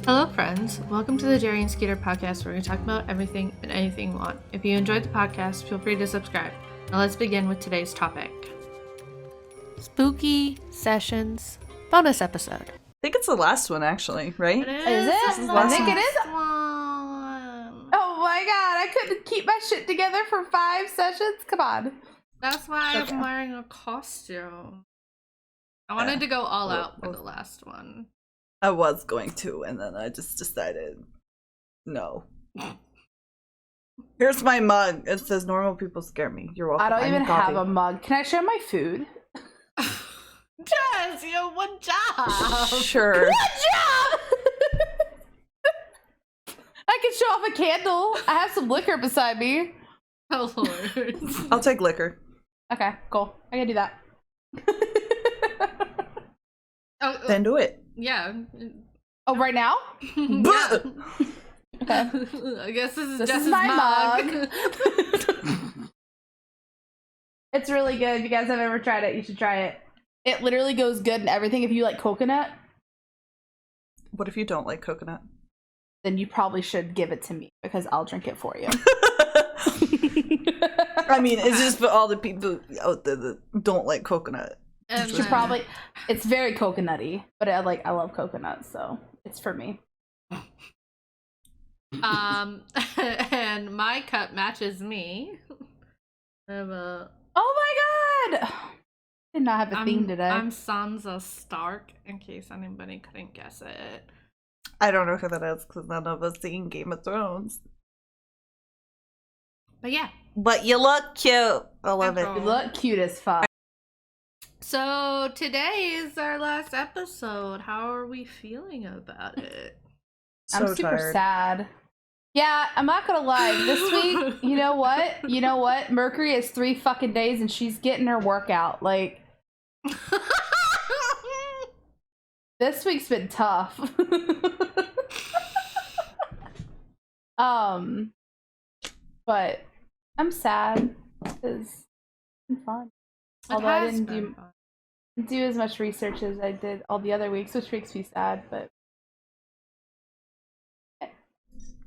Hello, friends. Welcome to the Jerry and Skeeter podcast, where we talk about everything and anything you want. If you enjoyed the podcast, feel free to subscribe. Now let's begin with today's topic. Spooky Sessions bonus episode. I think it's the last one, actually, right? It Is it? I think it is. One. Oh my god, I couldn't keep my shit together for 5 sessions? Come on. That's why Okay. I'm wearing a costume. I wanted to go all out for the last one. I was going to, and then I just decided, no. Here's my mug. It says normal people scare me. You're welcome. I don't even have a coffee. mug. Can I share my food? Jess, you have one job. Sure. Good job! I can show off a candle. I have some liquor beside me. Oh, Lord. I'll take liquor. Okay, cool. I can do that. Then do it. Yeah. Oh, right now? Yeah. Okay. I guess this This Jess's is my mug. It's really good. If you guys have ever tried it, you should try it. It literally goes good in everything. If you like coconut, What if you don't like coconut? then you probably should give it to me because I'll drink it for you. I mean, it's just for all the people out there that don't like coconut. And You should then- probably. It's very coconutty, but I love coconut, so it's for me. And my cup matches me. I have a. Oh my god! Did not have a theme today. I'm Sansa Stark, in case anybody couldn't guess it. I don't know who that is because none of us seen Game of Thrones. But yeah. But you look cute. I love it. You look cute as fuck. So today is our last episode. How are we feeling about it? I'm So super tired. sad. Yeah, I'm not gonna lie. This week, you know what? You know what? Mercury is 3 fucking days and she's getting her workout. Like, this week's been tough. But I'm sad because it's been fun. Although I didn't do as much research as I did all the other weeks, which makes me sad, but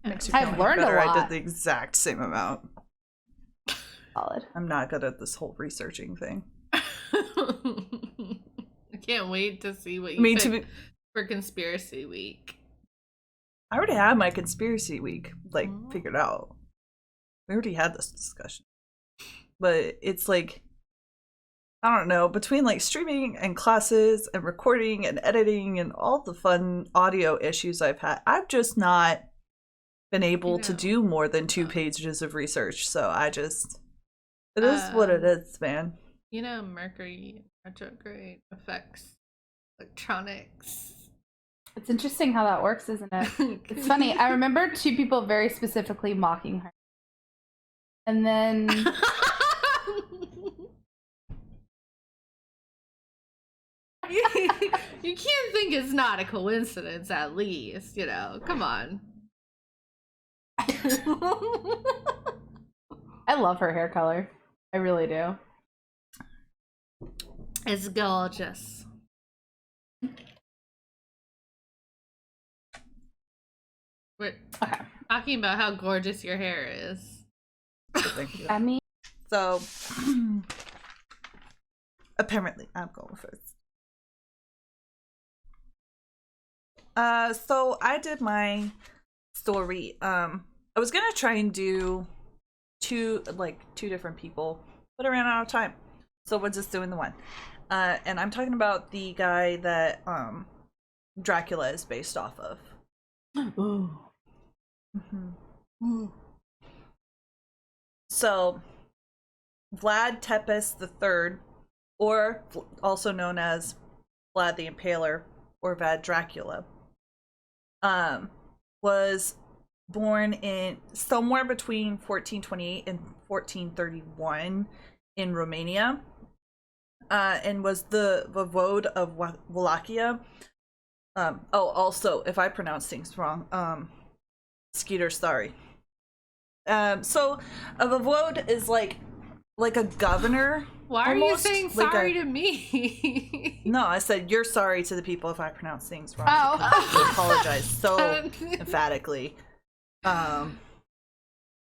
Makes you I've feel learned a better. I lot. did the exact same amount. solid. I'm not good at this whole researching thing. I can't wait to see what you Me pick too. for conspiracy week. I already had my conspiracy week Oh. figured out. We already had this discussion. But it's like, I don't know, between like streaming and classes and recording and editing and all the fun audio issues I've had, I've just not been able to know. do more than 2 pages of research. So it is what it is, man. You know, Mercury retrograde affects electronics. It's interesting how that works, isn't it? It's funny. I remember 2 people very specifically mocking her. And then You can't think it's not a coincidence, at least, you know. Come on. I love her hair color. I really do. It's gorgeous. We're Okay. talking about how gorgeous your hair is. So thank you. I mean, So, apparently, I'm going first. So I did my story. I was gonna try and do 2 different people, but I ran out of time, so we're just doing the one. And I'm talking about the guy that Dracula is based off of. ooh. So, Vlad Tepes III, or also known as Vlad the Impaler, or Vlad Dracula, was born in somewhere between 1428 and 1431 in Romania, and was the voivode of Wallachia. Also, if I pronounce things wrong, Skeeter, sorry. So a voivode is like a governor Why are you saying sorry to me? No, I said you're sorry to the people if I pronounce things wrong. I apologize so emphatically. But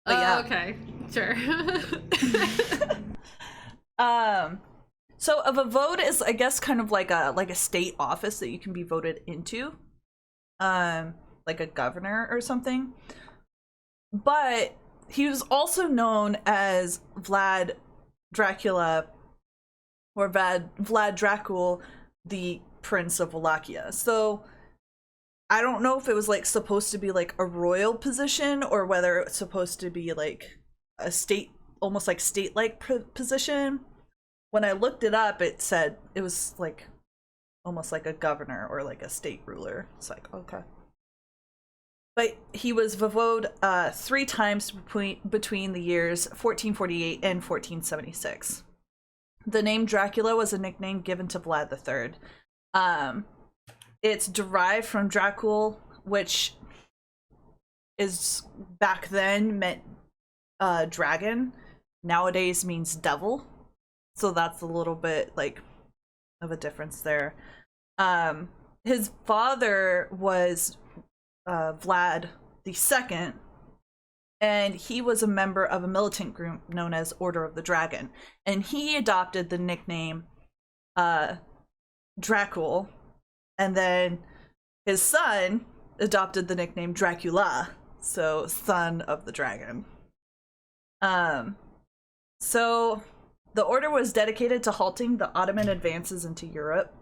yeah. Okay, sure. So a vote is, I guess, kind of like a state office that you can be voted into, like a governor or something. But he was also known as Vlad Dracula, or Vlad Dracul, the Prince of Wallachia. So I don't know if it was like supposed to be like a royal position or whether it's supposed to be like a state, almost like state-like position. When I looked it up, it said it was like almost like a governor or like a state ruler. It's like, okay. But he was vavoed 3 times between the years 1448 and 1476. The name Dracula was a nickname given to Vlad III. It's derived from Dracul, which is back then meant dragon. Nowadays means devil. So that's a little bit like of a difference there. His father was Vlad II, and he was a member of a militant group known as Order of the Dragon, and he adopted the nickname Dracul, and then his son adopted the nickname Dracula, so son of the dragon. So the order was dedicated to halting the Ottoman advances into Europe,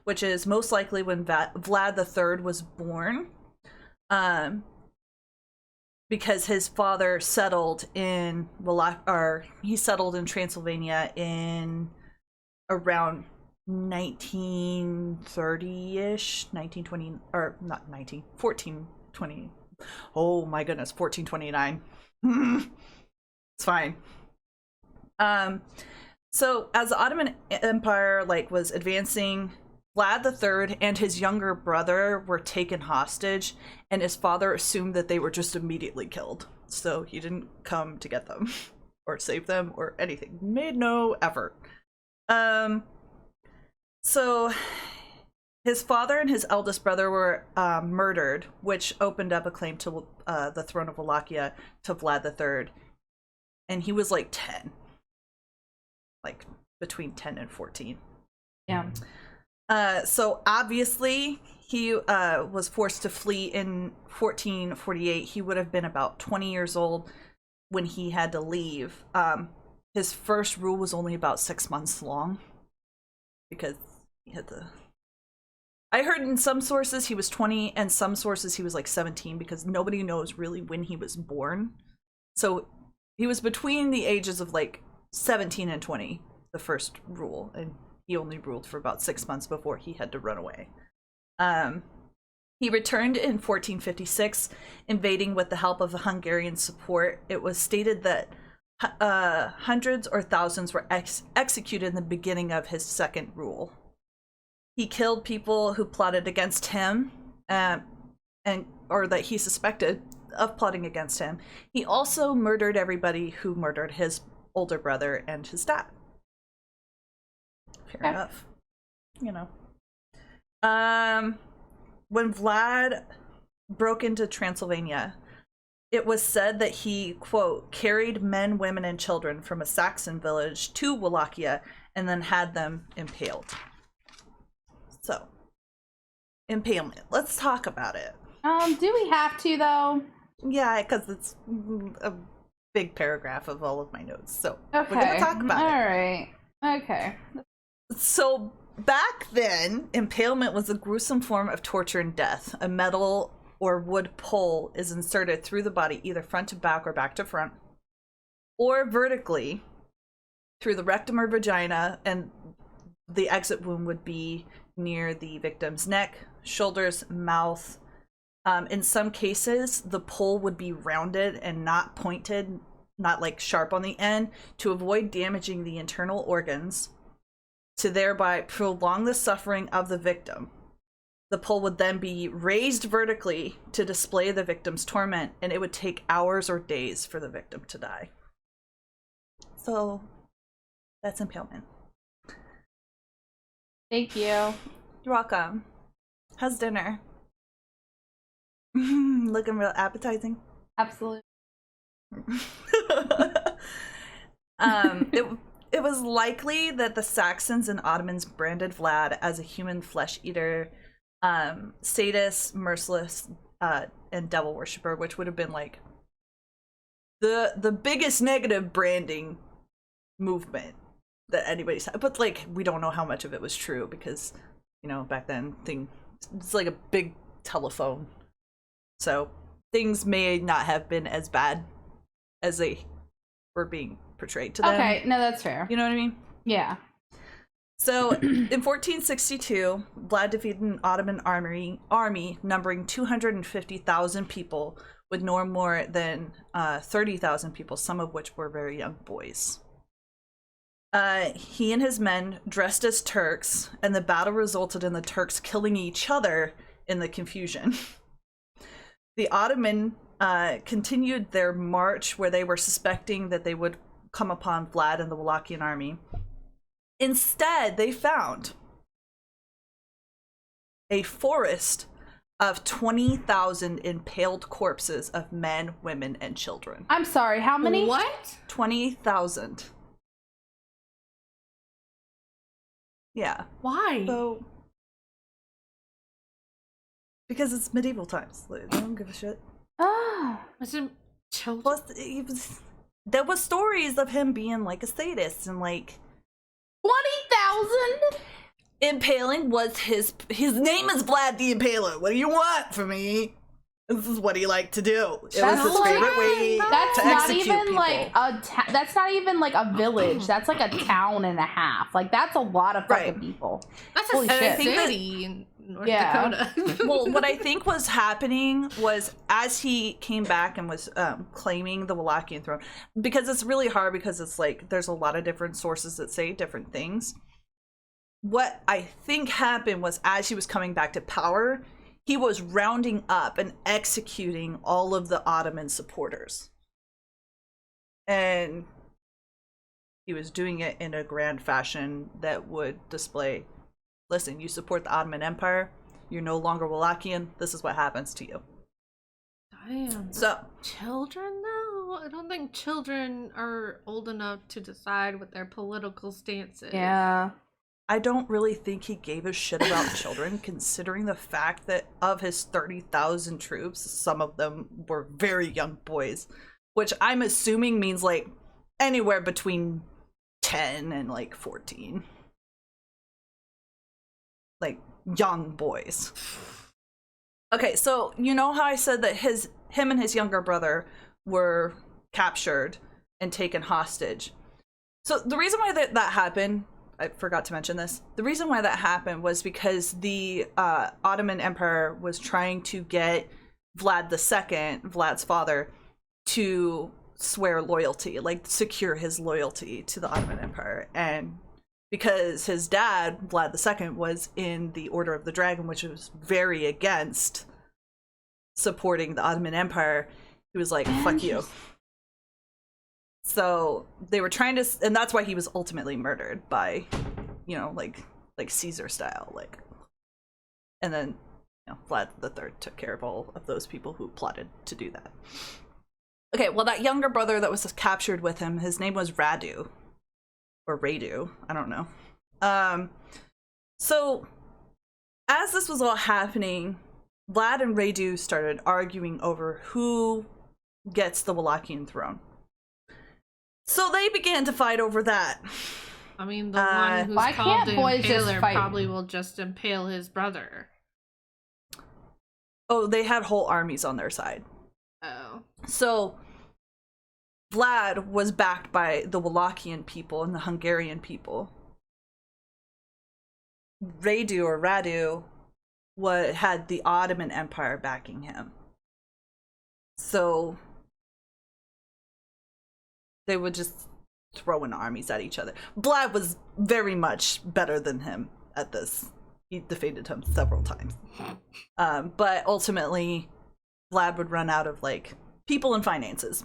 which is most likely when Vlad III was born, because his father settled in he settled in Transylvania in around 1930-ish, 1920, or not 1420. Oh my goodness, 1429. It's fine. So as the Ottoman Empire was advancing, Vlad III and his younger brother were taken hostage, and his father assumed that they were just immediately killed. So he didn't come to get them or save them or anything. Made no effort. So his father and his eldest brother were murdered, which opened up a claim to the throne of Wallachia to Vlad III. And he was 10. Between 10 and 14. Yeah. So obviously he was forced to flee in 1448. He would have been about 20 years old when he had to leave. His first rule was only about 6 months long because he had to... I heard in some sources he was 20 and some sources he was 17 because nobody knows really when he was born. So he was between the ages of 17 and 20, the first rule, and he only ruled for about 6 months before he had to run away. He returned in 1456, invading with the help of the Hungarian support. It was stated that hundreds or thousands were executed in the beginning of his second rule. He killed people who plotted against him, or that he suspected of plotting against him. He also murdered everybody who murdered his older brother and his dad. Fair enough. When Vlad broke into Transylvania, it was said that he, quote, carried men, women, and children from a Saxon village to Wallachia and then had them impaled. So, impalement. Let's talk about it. Do we have to, though? Yeah, because it's a big paragraph of all of my notes. So, okay. We're going to talk about it. All right. Okay. So, back then, impalement was a gruesome form of torture and death. A metal or wood pole is inserted through the body, either front to back or back to front, or vertically through the rectum or vagina, and the exit wound would be near the victim's neck, shoulders, mouth. In some cases, the pole would be rounded and not pointed, not sharp on the end, to avoid damaging the internal organs, to thereby prolong the suffering of the victim. The pole would then be raised vertically to display the victim's torment, and it would take hours or days for the victim to die. So, That's impalement. Thank you. You're welcome. How's dinner? Looking real appetizing. Absolutely. It was likely that the Saxons and Ottomans branded Vlad as a human flesh eater, sadist, merciless, and devil worshiper, which would have been like the biggest negative branding movement that anybody's had. But like, we don't know how much of it was true because, you know, back then it's like a big telephone, so things may not have been as bad as they were being portrayed to them. Okay, no, that's fair. You know what I mean? Yeah. So, in 1462, Vlad defeated an Ottoman army numbering 250,000 people, with no more than 30,000 people, some of which were very young boys. He and his men dressed as Turks, and the battle resulted in the Turks killing each other in the confusion. The Ottoman continued their march, where they were suspecting that they would come upon Vlad and the Wallachian army. Instead, they found a forest of 20,000 impaled corpses of men, women, and children. I'm sorry, how many? What? 20,000. Yeah. Why? So, because it's medieval times. They don't give a shit. Ah. Was it children? Plus, there was stories of him being like a sadist and like 20,000? impaling was his name is Vlad the Impaler. What do you want from me? This is what he liked to do. It was his favorite way That's to not execute even people. like that's not even like a village. That's like a town and a half. Like that's a lot of fucking Right. people. That's a Holy shit. city in North Yeah. Dakota. Well, what I think was happening was as he came back and was claiming the Wallachian throne, because it's really hard because it's like there's a lot of different sources that say different things. What I think happened was as he was coming back to power, he was rounding up and executing all of the Ottoman supporters. And he was doing it in a grand fashion that would display, listen, you support the Ottoman Empire, you're no longer Wallachian, this is what happens to you. Damn. So, Children, though? I don't think children are old enough to decide what their political stance is. Yeah. I don't really think he gave a shit about children, considering the fact that of his 30,000 troops, some of them were very young boys, which I'm assuming means like anywhere between 10 and like 14. Like young boys. Okay, so you know how I said that him and his younger brother were captured and taken hostage. So the reason why that happened, I forgot to mention this. The reason why that happened was because the Ottoman Empire was trying to get Vlad II, Vlad's father, to swear loyalty, like secure his loyalty to the Ottoman Empire. And because his dad, Vlad II, was in the Order of the Dragon, which was very against supporting the Ottoman Empire, he was like, fuck you. So they were trying to, and that's why he was ultimately murdered by, you know, like Caesar style, like, and then, you know, Vlad III took care of all of those people who plotted to do that. Okay, well, that younger brother that was captured with him, his name was Radu, or Radu, I don't know. So as this was all happening, Vlad and Radu started arguing over who gets the Wallachian throne. So they began to fight over that. I mean, the one who's why called can't the boys just Impaler fight? probably will just impale his brother. Oh, they had whole armies on their side. Oh. So Vlad was backed by the Wallachian people and the Hungarian people. Radu had the Ottoman Empire backing him. So they would just throw in armies at each other. Vlad was very much better than him at this. He defeated him several times. But ultimately, Vlad would run out of, like, people and finances.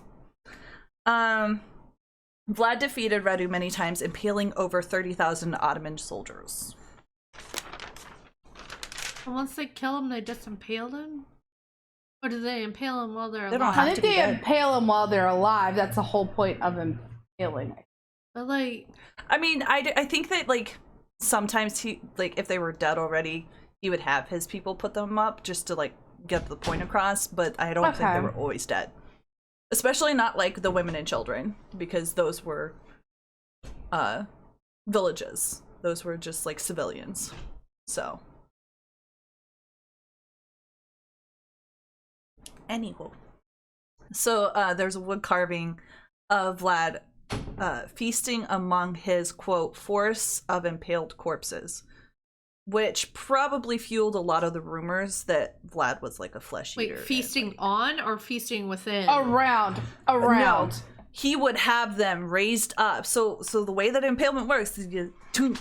Vlad defeated Radu many times, impaling over 30,000 Ottoman soldiers. And once they kill him, they just impale him? Or do they impale him while they're They alive? don't have I think they impale them while they're alive. That's the whole point of impaling. But like, I mean, I think that like sometimes he, like, if they were dead already, he would have his people put them up just to like get the point across, but I don't think they were always dead. Especially not like the women and children, because those were villages. Those were just like civilians. So anywho. So there's a wood carving of Vlad feasting among his, quote, forests of impaled corpses, which probably fueled a lot of the rumors that Vlad was like a flesh eater. Wait, feasting like, on or feasting within? Around. No, he would have them raised up. So the way that impalement works is you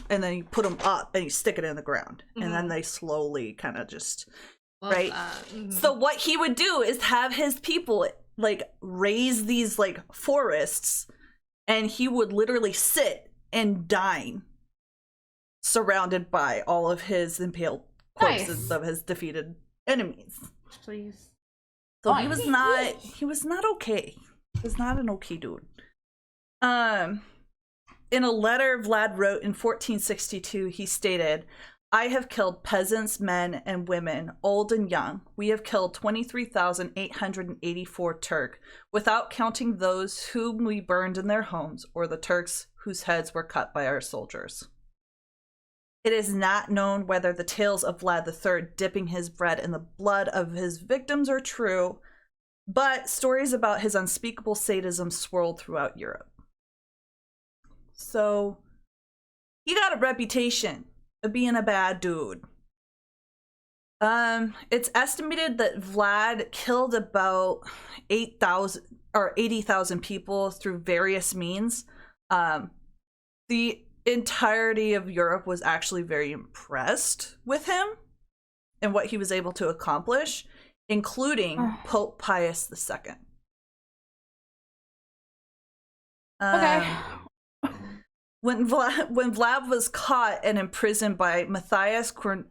and then you put them up and you stick it in the ground, and then they slowly kind of just right. So what he would do is have his people like raise these like forests, and he would literally sit and dine, surrounded by all of his impaled corpses of his defeated enemies. Please. So he was not okay. He was not an okay dude. In a letter Vlad wrote in 1462, he stated, "I have killed peasants, men, and women, old and young. We have killed 23,884 Turk, without counting those whom we burned in their homes, or the Turks whose heads were cut by our soldiers. It is not known whether the tales of Vlad III dipping his bread in the blood of his victims are true, but stories about his unspeakable sadism swirled throughout Europe." So, he got a reputation of being a bad dude. It's estimated that Vlad killed about 8,000 or 80,000 people through various means. The entirety of Europe was actually very impressed with him and what he was able to accomplish, including Pope Pius II. Okay. When Vlad was caught and imprisoned by Matthias Corvinus,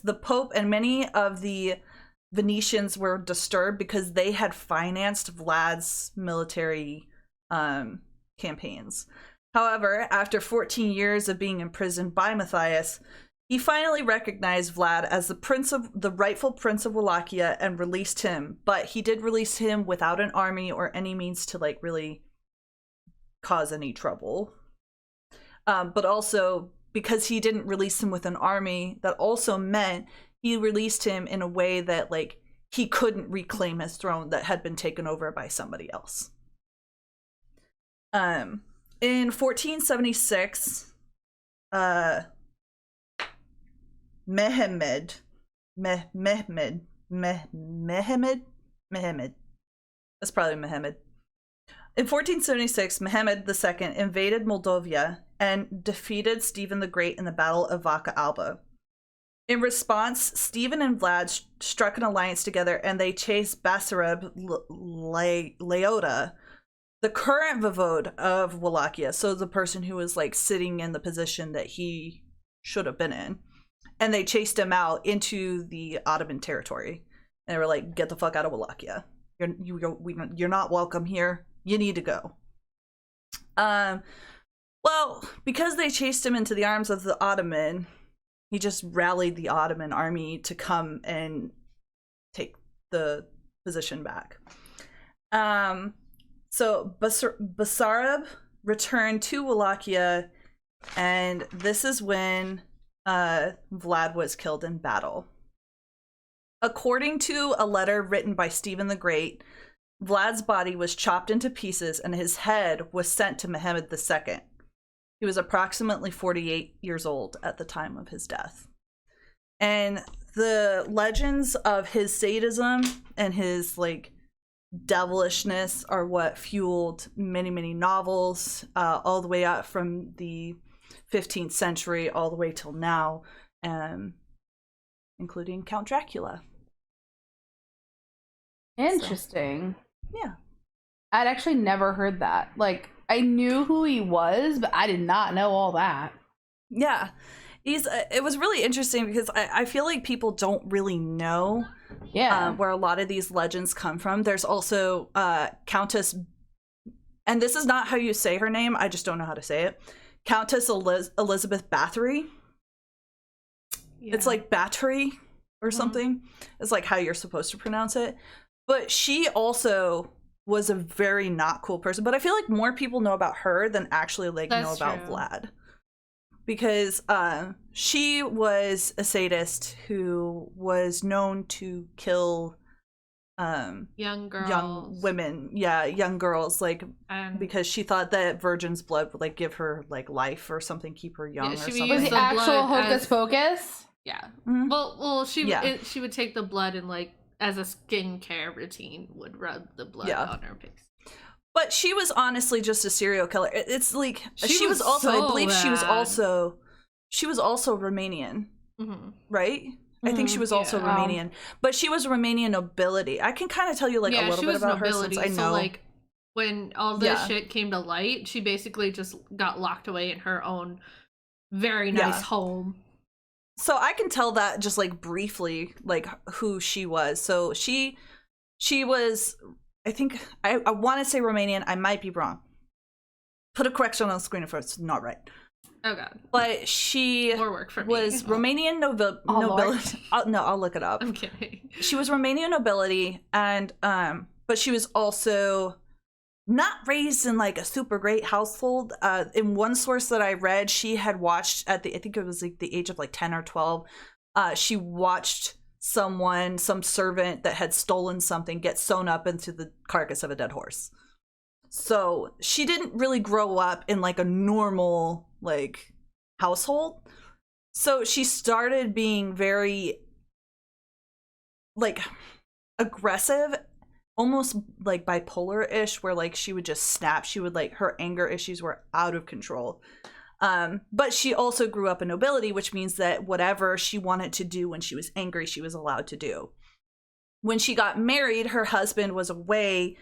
the Pope and many of the Venetians were disturbed because they had financed Vlad's military campaigns. However, after 14 years of being imprisoned by Matthias, he finally recognized Vlad as the rightful prince of Wallachia and released him. But he did release him without an army or any means to like really cause any trouble. But also because he didn't release him with an army, that also meant he released him in a way that like he couldn't reclaim his throne that had been taken over by somebody else. In 1476, Mehmed. That's probably Mehmed. In 1476, Mehmed II invaded Moldavia and defeated Stephen the Great in the Battle of Vaca Alba. In response, Stephen and Vlad struck an alliance together, and they chased Basarab Leota, the current voivode of Wallachia, so the person who was like sitting in the position that he should have been in. And they chased him out into the Ottoman territory. And they were like, "Get the fuck out of Wallachia. You're not welcome here. You need to go." Well, because they chased him into the arms of the Ottoman, he just rallied the Ottoman army to come and take the position back. So Basarab returned to Wallachia, and this is when Vlad was killed in battle. According to a letter written by Stephen the Great, Vlad's body was chopped into pieces and his head was sent to Mehmed II. He was approximately 48 years old at the time of his death. And the legends of his sadism and his like devilishness are what fueled many, many novels, all the way up from the 15th century all the way till now, including Count Dracula. Interesting. So, yeah. I'd actually never heard that. Like, I knew who he was, but I did not know all that. Yeah. It was really interesting because I feel like people don't really know where a lot of these legends come from. There's also Countess, and this is not how you say her name, I just don't know how to say it. Countess Elizabeth Bathory. Yeah. It's like Battery or something. It's like how you're supposed to pronounce it. But she also was a very not cool person. But I feel like more people know about her than actually know about Vlad. Because she was a sadist who was known to kill young women, young girls, because she thought that virgin's blood would give her life or something, keep her young or something. Was the actual Hocus Pocus? Yeah. Mm-hmm. Well, she would take the blood and as a skincare routine would rub the blood on her face. But she was honestly just a serial killer. It's she was also so I believe bad. she was also Romanian, right? I think she was also Romanian, but she was Romanian nobility. I can kind of tell you a little bit about nobility, her since I know. So when all this shit came to light, she basically just got locked away in her own very nice home. So I can tell that just briefly who she was. So she was, I think I want to say Romanian. I might be wrong. Put a correction on the screen if it's not right. Oh god. But she more work for was me. Romanian nobility. I'll look it up. I'm kidding. She was Romanian nobility, and but she was also not raised in a super great household. In one source that I read, she had watched I think it was the age of 10 or 12. She watched some servant that had stolen something get sewn up into the carcass of a dead horse. So she didn't really grow up in a normal household. So she started being very aggressive, almost bipolar-ish, where she would just snap. She would her anger issues were out of control. But she also grew up in nobility, which means that whatever she wanted to do when she was angry, she was allowed to do. When she got married, her husband was away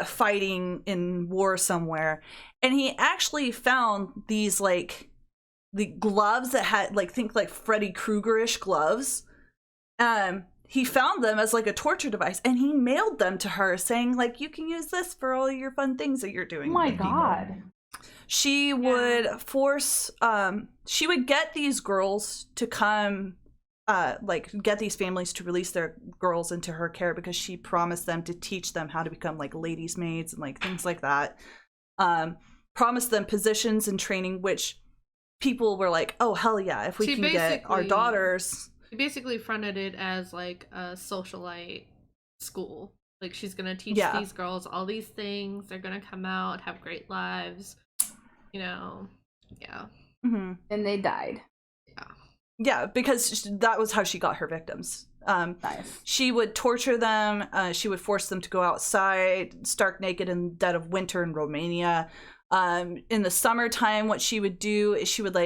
fighting in war somewhere, and he actually found these the gloves that had think Freddy Krueger-ish gloves. He found them as a torture device, and he mailed them to her saying you can use this for all your fun things that you're doing. Oh my god. She would force she would get these girls to come get these families to release their girls into her care because she promised them to teach them how to become ladies' maids and things like that. Promised them positions and training, which people were oh hell yeah, if we can get our daughters. She basically fronted it as a socialite school. She's gonna teach these girls all these things. They're gonna come out, have great lives. Mm-hmm. And they died. Yeah, because that was how she got her victims. Nice. She would torture them. She would force them to go outside, stark naked in the dead of winter in Romania. In the summertime, what she would do is she would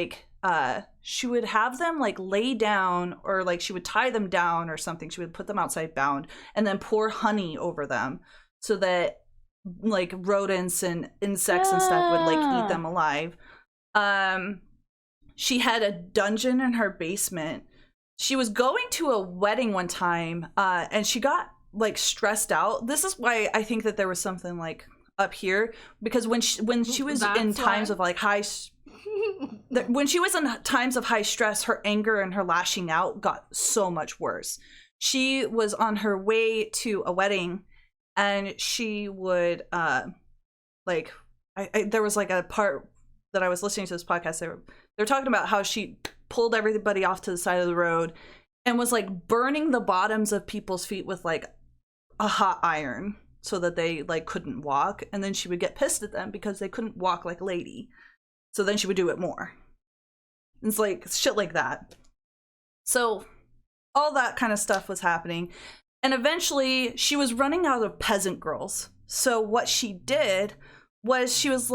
have them lay down, or she would tie them down or something. She would put them outside bound and then pour honey over them so that rodents and insects and stuff would eat them alive. She had a dungeon in her basement. She was going to a wedding one time, and she got stressed out. This is why I think that there was something up here, because when she was in times of high when she was in times of high stress, her anger and her lashing out got so much worse. She was on her way to a wedding, and she would there was a part that I was listening to this podcast. They're talking about how she pulled everybody off to the side of the road and was burning the bottoms of people's feet with a hot iron so that they couldn't walk, and then she would get pissed at them because they couldn't walk like a lady. So then she would do it more. It's shit like that. So all that kind of stuff was happening. And eventually she was running out of peasant girls. So what she did was she was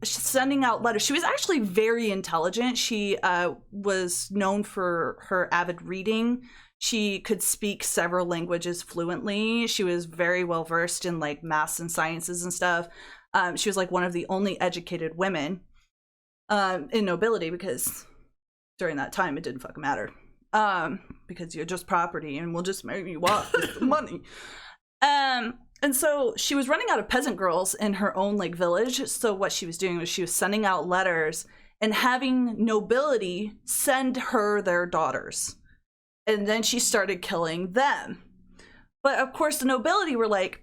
sending out letters. She was actually very intelligent. She was known for her avid reading. She could speak several languages fluently. She was very well versed in like maths and sciences and stuff. She was like one of the only educated women in nobility, because during that time it didn't fucking matter, because you're just property and we'll just marry you off with the money. And so she was running out of peasant girls in her own like village. So what she was doing was she was sending out letters and having nobility send her their daughters, and then she started killing them. But of course the nobility were like,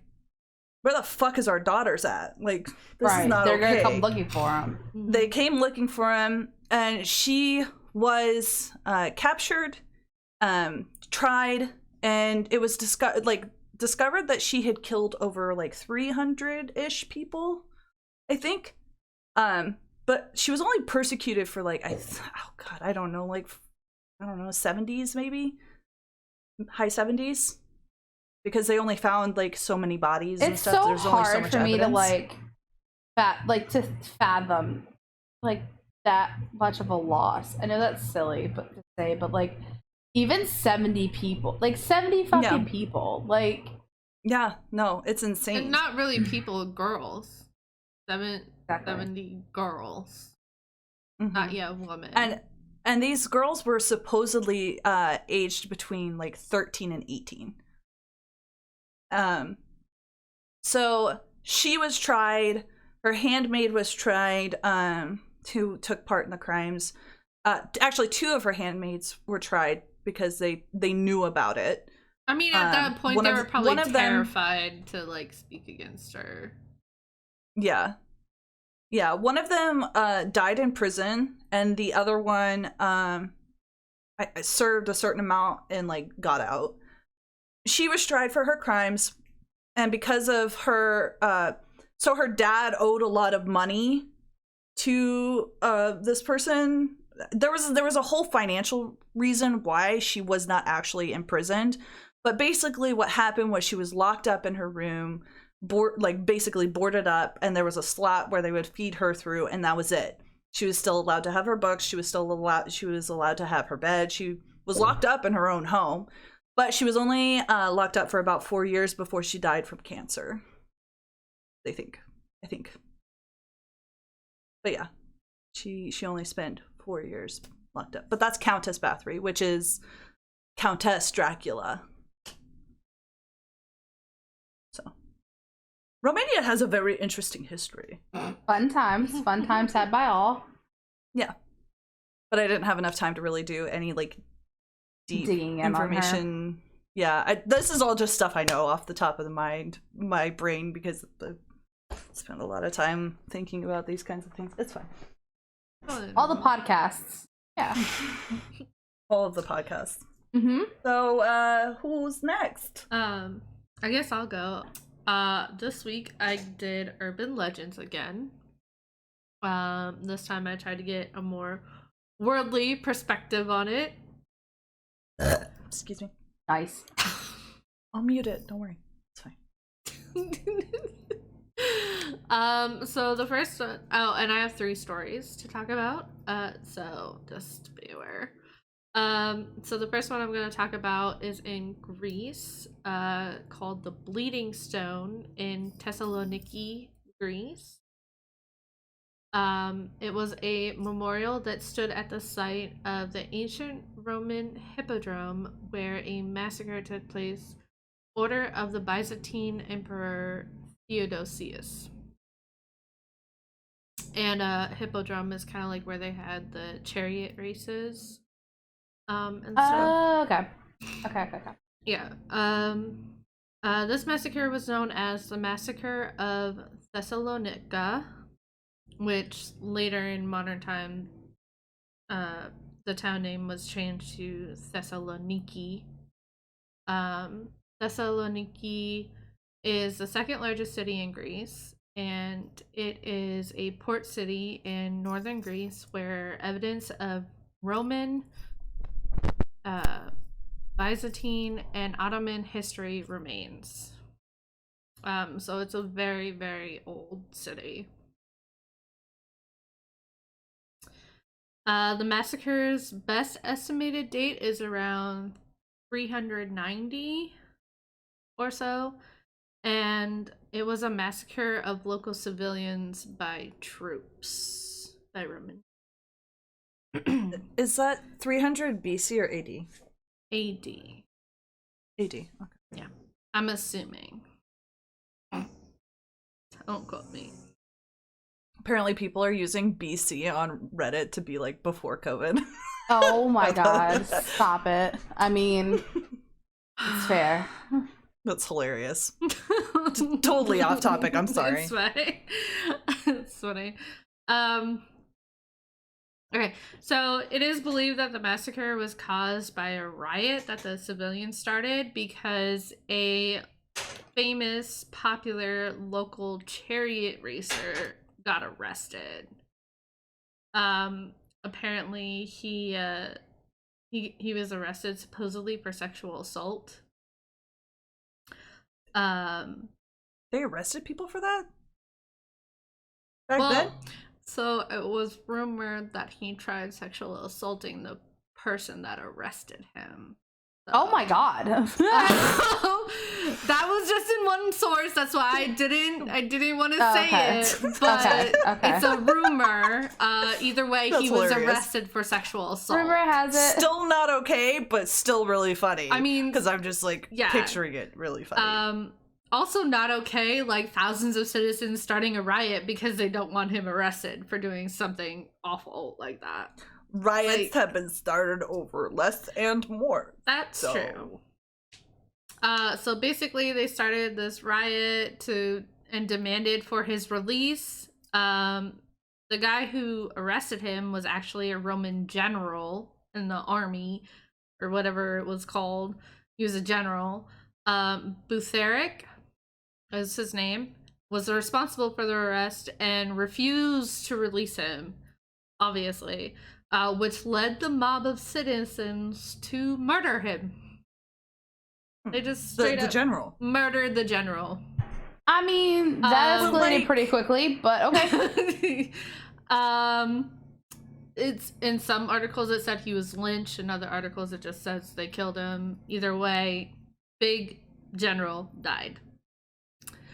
where the fuck is our daughters at? Like, this is not They're okay. gonna come looking for him. They came looking for him, and she was captured, tried, and it was discovered that she had killed over like 300-ish people, I think. But she was only persecuted for like, I don't know, 70s maybe? High 70s? Because they only found like so many bodies and stuff. It's so There's hard only so much for me evidence. to fathom like that much of a loss. I know that's silly to say, but like even 70 people, like 70 fucking people, like yeah, no, it's insane. And not really people, girls. 70 girls. Mm-hmm. Women. And these girls were supposedly aged between like 13 and 18. So she was tried, her handmaid was tried, who took part in the crimes. Actually, two of her handmaids were tried because they knew about it. I mean, at that point, they were probably terrified to like speak against her. Yeah. One of them died in prison, and the other one I served a certain amount and like got out. She was tried for her crimes, and because of her so her dad owed a lot of money to this person. There was a whole financial reason why she was not actually imprisoned, but basically what happened was she was locked up in her room, basically boarded up, and there was a slot where they would feed her through, and that was it. She was still allowed to have her books, she was allowed to have her bed. She was locked up in her own home, but she was only locked up for about 4 years before she died from cancer. I think. But yeah, she only spent 4 years locked up. But that's Countess Bathory, which is Countess Dracula. So Romania has a very interesting history. Fun times had by all. Yeah, but I didn't have enough time to really do any like deep digging information. Yeah, this is all just stuff I know off the top of my brain, because I spent a lot of time thinking about these kinds of things. It's fine. All the podcasts. Yeah. All of the podcasts. Mm-hmm. So, who's next? I guess I'll go. This week I did Urban Legends again. This time I tried to get a more worldly perspective on it. Excuse me. Nice. I'll mute it. Don't worry. It's fine. So the first one, and I have 3 stories to talk about. So just be aware. So the first one I'm going to talk about is in Greece, called the Bleeding Stone in Thessaloniki, Greece. It was a memorial that stood at the site of the ancient Roman hippodrome where a massacre took place, order of the Byzantine Emperor Theodosius. And hippodrome is kind of like where they had the chariot races. And okay. Yeah. This massacre was known as the Massacre of Thessalonica, which later in modern time, the town name was changed to Thessaloniki. Thessaloniki is the second largest city in Greece, and it is a port city in northern Greece where evidence of Roman, Byzantine, and Ottoman history remains. So it's a very, very old city. The massacre's best estimated date is around 390 or so, and it was a massacre of local civilians by troops, by Roman. Is that 300 BC or AD? AD. AD. Okay. Yeah, I'm assuming. Don't quote me. Apparently, people are using BC on Reddit to be like before COVID. Oh my god, stop it. I mean, it's fair. That's hilarious. Totally off topic. I'm sorry. It's funny. It's funny. Okay, so it is believed that the massacre was caused by a riot that the civilians started because a famous, popular local chariot racer got arrested. Apparently he was arrested supposedly for sexual assault. They arrested people for that? Back then? So it was rumored that he tried sexual assaulting the person that arrested him. So. Oh my god. That was just in one source. That's why I didn't want to say it. But Okay. it's a rumor. Either way, That's he was hilarious. arrested for sexual assault. Rumor has it. Still not okay, but still really funny. I mean, because I'm just like yeah. picturing it really funny. Also not okay, like thousands of citizens starting a riot because they don't want him arrested for doing something awful like that. Riots have been started over less and more. That's true. So basically they started this riot and demanded for his release. The guy who arrested him was actually a Roman general in the army, or whatever it was called. He was a general. Butheric is his name, was responsible for the arrest and refused to release him, obviously, which led the mob of citizens to murder him. They just straight the up general murdered the general. I mean, that escalated pretty quickly, but okay. It's in some articles it said he was lynched, in other articles it just says they killed him. Either way, big general died.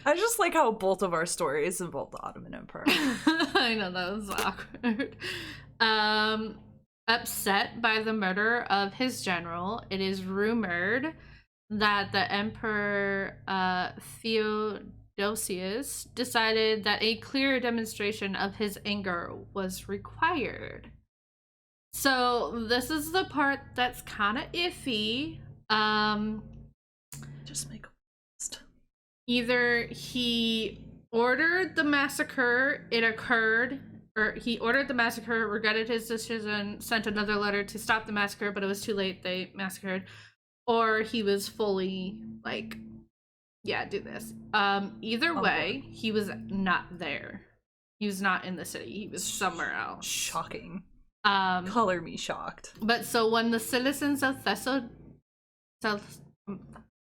I just like how both of our stories involve the Ottoman Empire. I know, that was awkward. Upset by the murder of his general, it is rumored that the Emperor Theodosius decided that a clear demonstration of his anger was required. So this is the part that's kind of iffy. Just make a list. Either he ordered the massacre, it occurred, or he ordered the massacre, regretted his decision, sent another letter to stop the massacre, but it was too late, they massacred, or he was fully like, yeah, do this. Either way, he was not there. He was not in the city. He was somewhere else. Shocking. Color me shocked. But so when the citizens of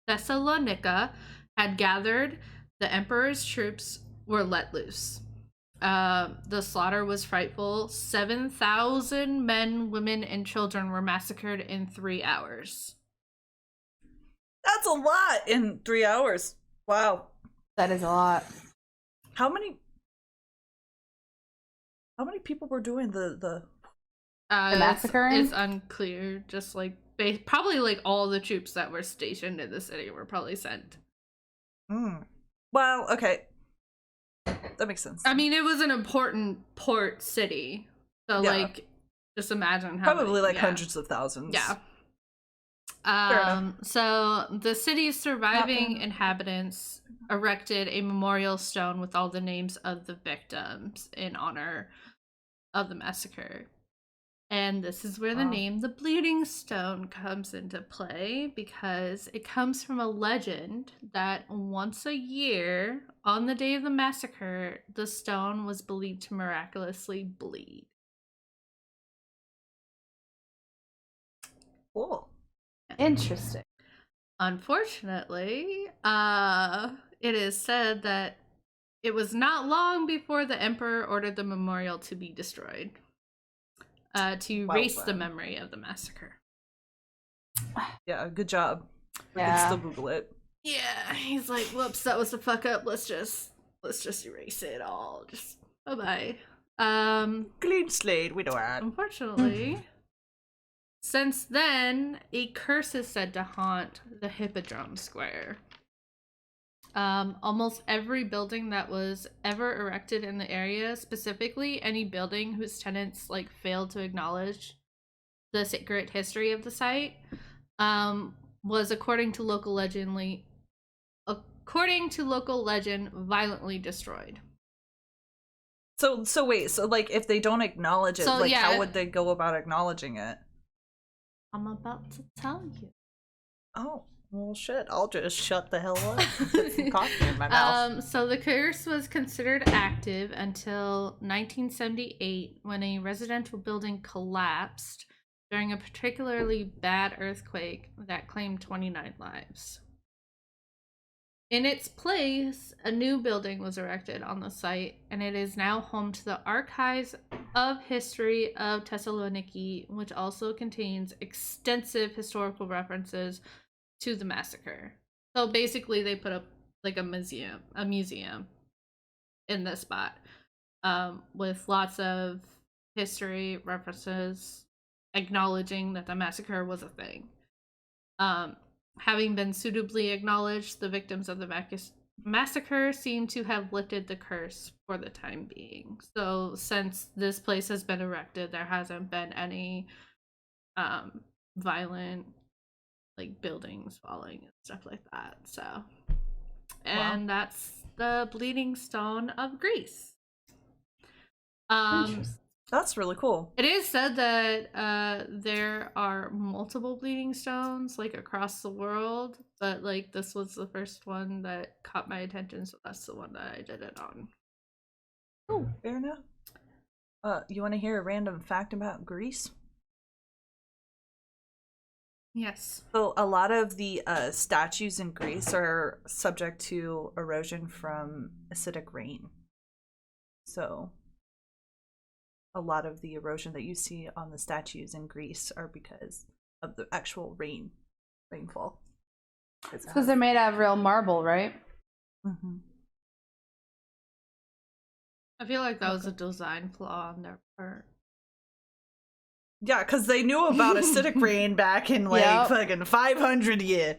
Thessalonica had gathered, the emperor's troops were let loose. The slaughter was frightful. 7,000 men, women, and children were massacred in 3 hours. That's a lot in 3 hours. Wow. That is a lot. How many people were doing the massacring? It's unclear. Just like probably like all the troops that were stationed in the city were probably sent. Well, okay. That makes sense. I mean, it was an important port city. So like just imagine how probably many, hundreds of thousands. Yeah. So the city's surviving inhabitants erected a memorial stone with all the names of the victims in honor of the massacre. And this is where the name the Bleeding Stone comes into play, because it comes from a legend that once a year, on the day of the massacre, the stone was believed to miraculously bleed. Cool. Interesting. Unfortunately, it is said that it was not long before the emperor ordered the memorial to be destroyed, to erase the memory of the massacre. Yeah, good job. We can Yeah. still Google it. Yeah, he's like, whoops, that was a fuck up. Let's just erase it all. Just bye bye. Clean slate, we know that. Unfortunately, since then, a curse is said to haunt the Hippodrome Square. Almost every building that was ever erected in the area, specifically any building whose tenants like failed to acknowledge the sacred history of the site, was according to local legend violently destroyed. So wait, so like if they don't acknowledge it, So, like yeah. how would they go about acknowledging it? I'm about to tell you. Oh, well shit, I'll just shut the hell up and put some coffee in my mouth. So the curse was considered active until 1978 when a residential building collapsed during a particularly bad earthquake that claimed 29 lives. In its place, a new building was erected on the site, and it is now home to the Archives of History of Thessaloniki, which also contains extensive historical references to the massacre. So basically, they put up like a museum in this spot, with lots of history references acknowledging that the massacre was a thing. Having been suitably acknowledged, the victims of the massacre seem to have lifted the curse for the time being. So since this place has been erected, there hasn't been any violent like buildings falling and stuff like that. So, and that's the Bleeding Stone of Greece. That's really cool. It is said that there are multiple bleeding stones like across the world, but like this was the first one that caught my attention, so that's the one that I did it on. Oh, fair enough. You want to hear a random fact about Greece? Yes. So a lot of the statues in Greece are subject to erosion from acidic rain. So a lot of the erosion that you see on the statues in Greece are because of the actual rainfall. Because they're made out of real marble, right? Mm-hmm. I feel like that was a design flaw on their part. Yeah, because they knew about acidic rain back in like fucking 500 year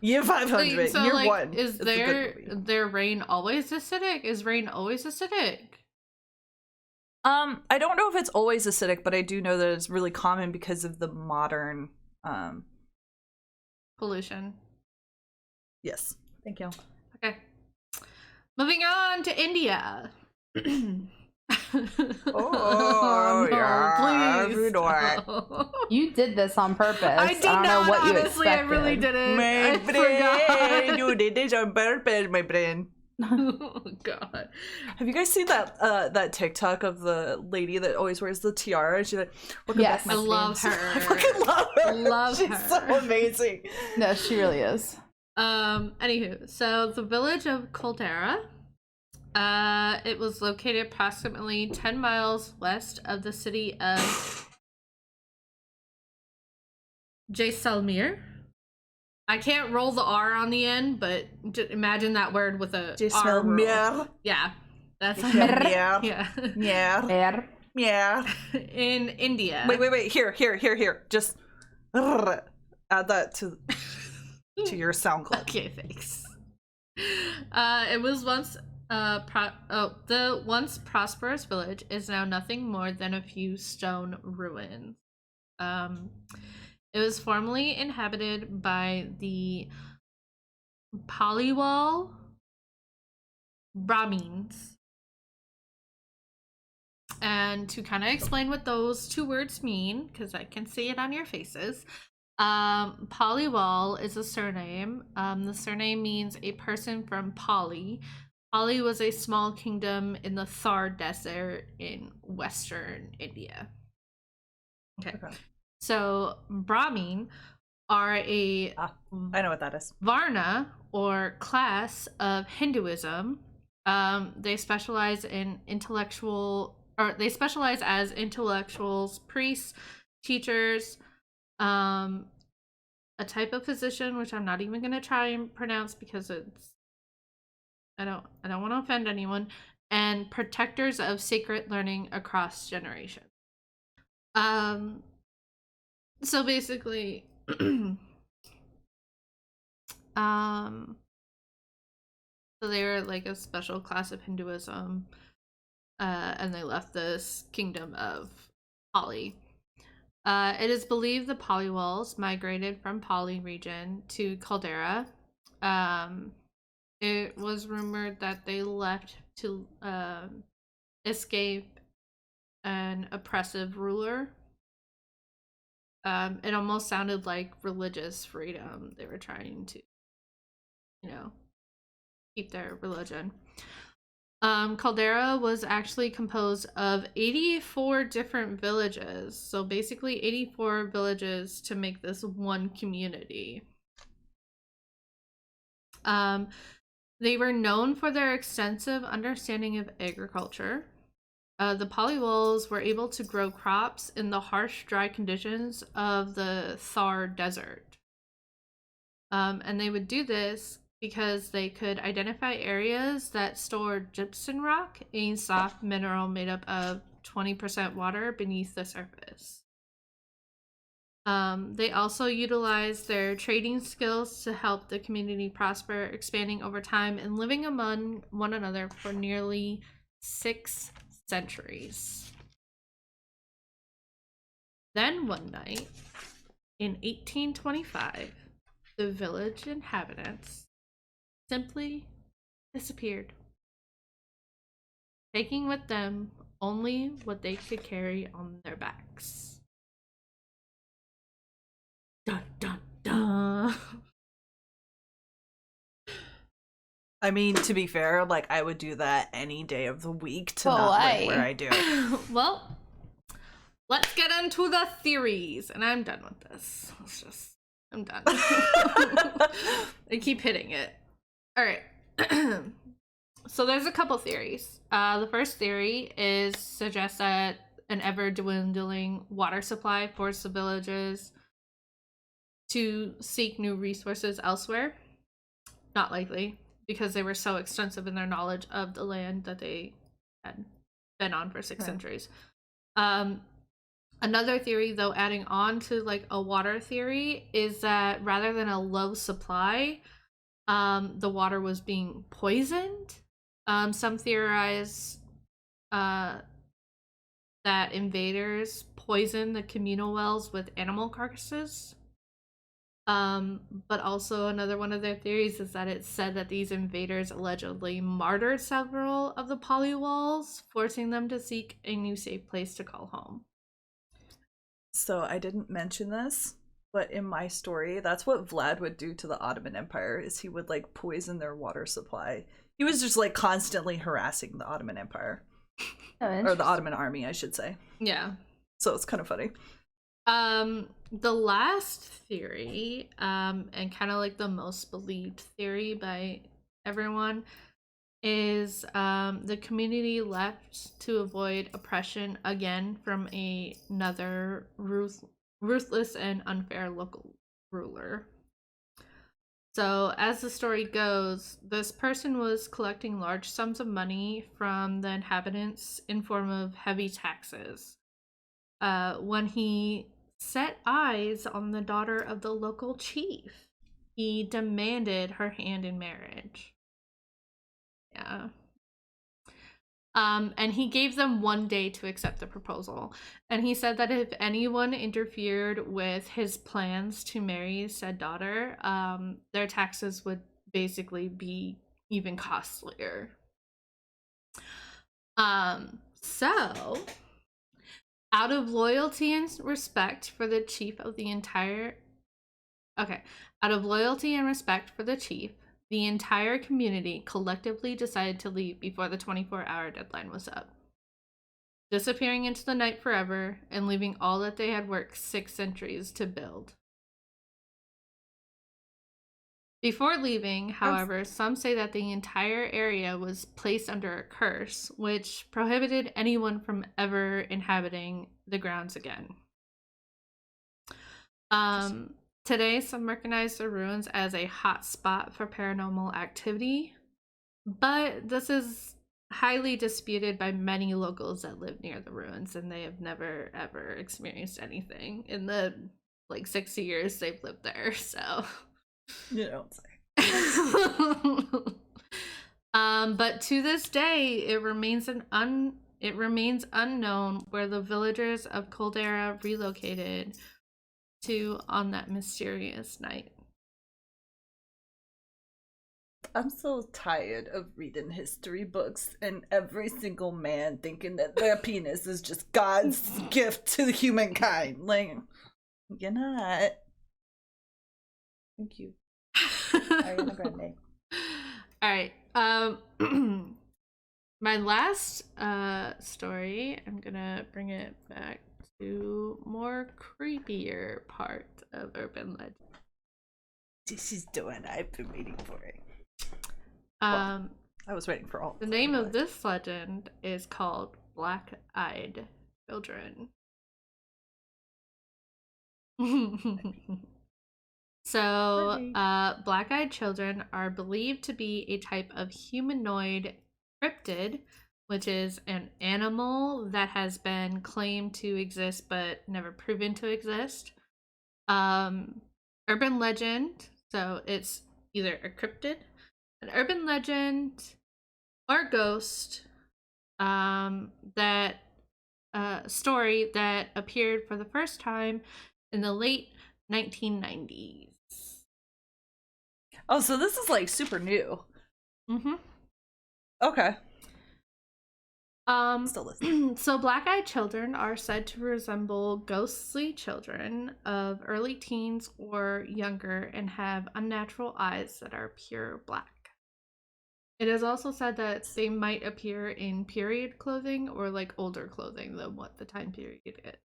500. Wait, so year like, one. is their rain always acidic? Is rain always acidic? I don't know if it's always acidic, but I do know that it's really common because of the modern pollution. Yes. Thank you. Okay. Moving on to India. Oh, no, yeah, please. you know it. You did this on purpose. I did don't not, know what you honestly, expected. I really didn't. My I brain, forgot. you did this on purpose, my brain. Oh god. Have you guys seen that that TikTok of the lady that always wears the tiara? And she's like, welcome Yes. back, my I love friends." her. I fucking love her. Love She's her. so amazing. No, she really is. Anywho, so the village of Caldera, it was located approximately 10 miles west of the city of Jaisalmer. I can't roll the R on the end, but just imagine that word with a R roll. Jaisalmer. Yeah, that's Yeah. yeah. Yeah. There. Yeah. In India. Wait. Here. Just add that to your sound clip. Okay, thanks. It was once the once prosperous village is now nothing more than a few stone ruins. It was formerly inhabited by the Paliwal Brahmins. And to kind of explain what those two words mean, because I can see it on your faces, Paliwal is a surname. The surname means a person from Pali. Pali was a small kingdom in the Thar Desert in western India. Okay. So Brahmin are a I know what that is. Varna or class of Hinduism. They specialize as intellectuals, priests, teachers, a type of physician, which I'm not even going to try and pronounce because I don't want to offend anyone, and protectors of sacred learning across generations. So basically, so they were like a special class of Hinduism, and they left this kingdom of Pali. It is believed the Polywalls migrated from Pali region to Caldera. It was rumored that they left to escape an oppressive ruler. It almost sounded like religious freedom. They were trying to, keep their religion. Caldera was actually composed of 84 different villages. So basically 84 villages to make this one community. They were known for their extensive understanding of agriculture. The Polywalls were able to grow crops in the harsh, dry conditions of the Thar Desert. And they would do this because they could identify areas that stored gypsum rock, a soft mineral made up of 20% water beneath the surface. They also utilized their trading skills to help the community prosper, expanding over time and living among one another for nearly 6 centuries. Then one night, in 1825, the village inhabitants simply disappeared, taking with them only what they could carry on their backs. Dun dun dun. I mean, to be fair, like, I would do that any day of the week to not live where I do. Well, let's get into the theories. And I'm done with this. I'm done. I keep hitting it. All right. So there's a couple theories. The first theory suggests that an ever-dwindling water supply forced the villages to seek new resources elsewhere. Not likely, because they were so extensive in their knowledge of the land that they had been on for 6 centuries. Another theory, though, adding on to like a water theory, is that rather than a low supply, the water was being poisoned. Some theorize that invaders poisoned the communal wells with animal carcasses. But also another one of their theories is that it's said that these invaders allegedly martyred several of the Polywalls, forcing them to seek a new safe place to call home. So I didn't mention this, but in my story, that's what Vlad would do to the Ottoman Empire, is he would like poison their water supply. He was just like constantly harassing the Ottoman Empire. Or the Ottoman army, I should say. Yeah. So it's kind of funny. The last theory, and kind of like the most believed theory by everyone, is the community left to avoid oppression again from another ruthless and unfair local ruler. So as the story goes, this person was collecting large sums of money from the inhabitants in form of heavy taxes. When he set eyes on the daughter of the local chief, he demanded her hand in marriage. Yeah. And he gave them 1 day to accept the proposal. And he said that if anyone interfered with his plans to marry said daughter, their taxes would basically be even costlier. So, out of loyalty and respect for the chief of the entire... Okay. Out of loyalty and respect for the chief, the entire community collectively decided to leave before the 24-hour deadline was up, disappearing into the night forever and leaving all that they had worked 6 centuries to build. Before leaving, however, some say that the entire area was placed under a curse, which prohibited anyone from ever inhabiting the grounds again. Today, some recognize the ruins as a hot spot for paranormal activity, but this is highly disputed by many locals that live near the ruins, and they have never ever experienced anything in the 60 years they've lived there. So, You don't say. But to this day, it remains unknown where the villagers of Caldera relocated to on that mysterious night. I'm so tired of reading history books and every single man thinking that their penis is just God's gift to humankind. Like, you're not. Thank you. Ariana Grande. All right. My last story, I'm gonna bring it back to more creepier part of urban legend. She's doing. I've been waiting for it. I was waiting for all. The name of this legend is called Black-Eyed Children. So, black-eyed children are believed to be a type of humanoid cryptid, which is an animal that has been claimed to exist but never proven to exist. Urban legend, so it's either a cryptid, an urban legend, or ghost, that story that appeared for the first time in the late 1990s. Oh, so this is like super new. Mm-hmm. Okay. Still listening. So black-eyed children are said to resemble ghostly children of early teens or younger and have unnatural eyes that are pure black. It is also said that they might appear in period clothing or like older clothing than what the time period is.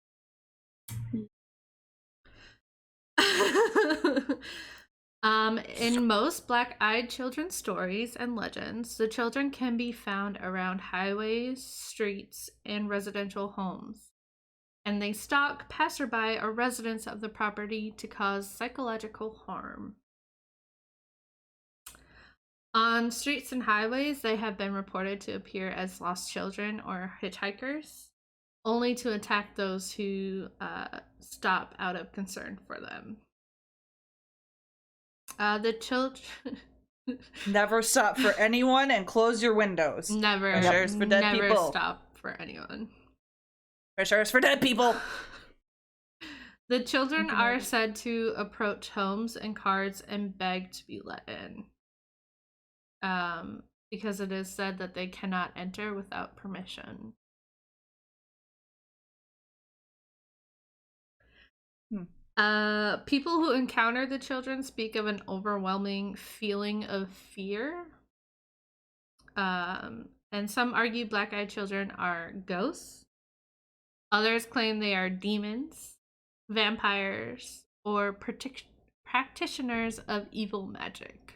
In most black-eyed children's stories and legends, the children can be found around highways, streets, and residential homes, and they stalk passerby or residents of the property to cause psychological harm. On streets and highways, they have been reported to appear as lost children or hitchhikers, only to attack those who stop out of concern for them. The children never stop for anyone and close your windows. Never. Pressures for dead never people. Stop for anyone. Pressures for dead people. The children are said to approach homes and cars and beg to be let in. Because it is said that they cannot enter without permission. People who encounter the children speak of an overwhelming feeling of fear. And some argue black-eyed children are ghosts. Others claim they are demons, vampires, or practitioners of evil magic.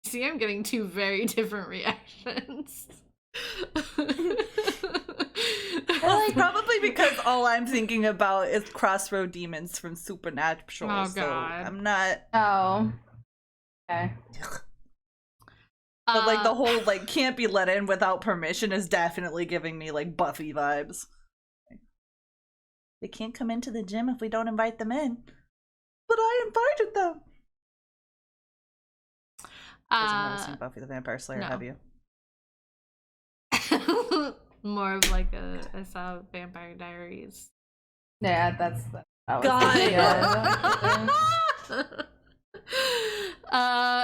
See, I'm getting two very different reactions. Well, probably because all I'm thinking about is crossroad demons from Supernatural. Oh, so God. I'm not. Oh. Okay. But like the whole like can't be let in without permission is definitely giving me like Buffy vibes. They can't come into the gym if we don't invite them in. But I invited them. I've never seen Buffy the Vampire Slayer, no. have you? More of like I saw Vampire Diaries. Yeah, that was God.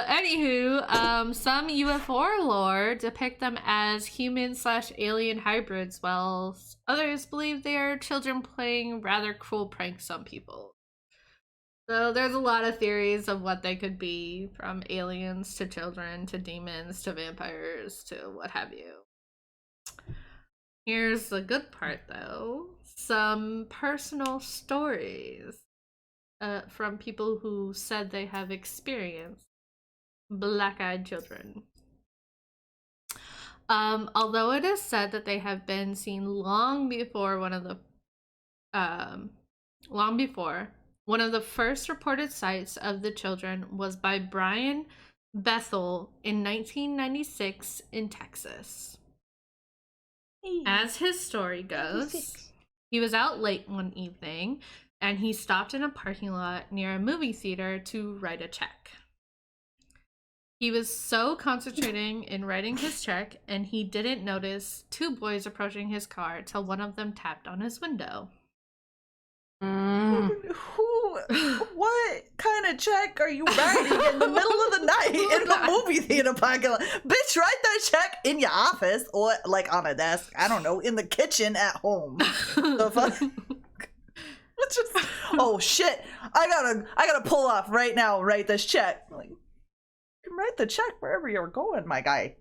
Anywho, some UFO lore depict them as human/alien hybrids, while others believe they are children playing rather cruel pranks on people. So there's a lot of theories of what they could be, from aliens to children to demons to vampires to what have you. Here's the good part, though. Some personal stories from people who said they have experienced black-eyed children. Although it is said that they have been seen long before one of the long before, one of the first reported sights of the children was by Brian Bethel in 1996 in Texas. As his story goes, he was out late one evening and he stopped in a parking lot near a movie theater to write a check. He was so concentrating in writing his check and he didn't notice two boys approaching his car till one of them tapped on his window. What kind of check are you writing in the middle of the night in the movie theater parking lot? Bitch, write that check in your office or like on a desk. I don't know, in the kitchen at home. The fuck? Just, oh shit! I gotta pull off right now. And write this check. Like, you can write the check wherever you're going, my guy.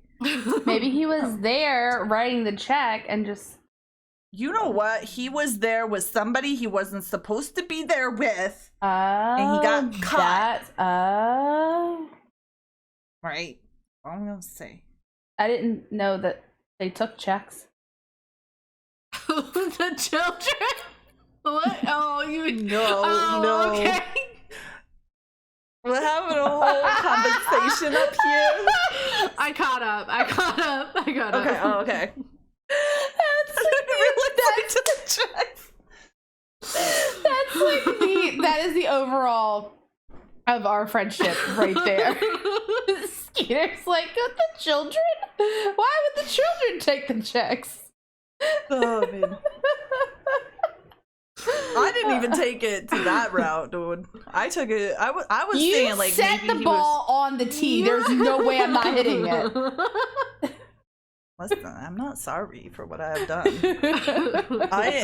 Maybe he was there writing the check and just. You know what? He was there with somebody he wasn't supposed to be there with. And he got caught. Right. I'm gonna say. I didn't know that they took checks. The children? What? Oh, you no. Okay. We're having a whole conversation up here. I caught up. Okay, oh, okay. That's like that is the overall of our friendship right there. Skeeter's like, with the children? Why would the children take the checks? Oh, man. I didn't even take it to that route, dude. I took it. I was saying like set maybe the ball on the tee. There's no way I'm not hitting it. Listen, I'm not sorry for what I have done.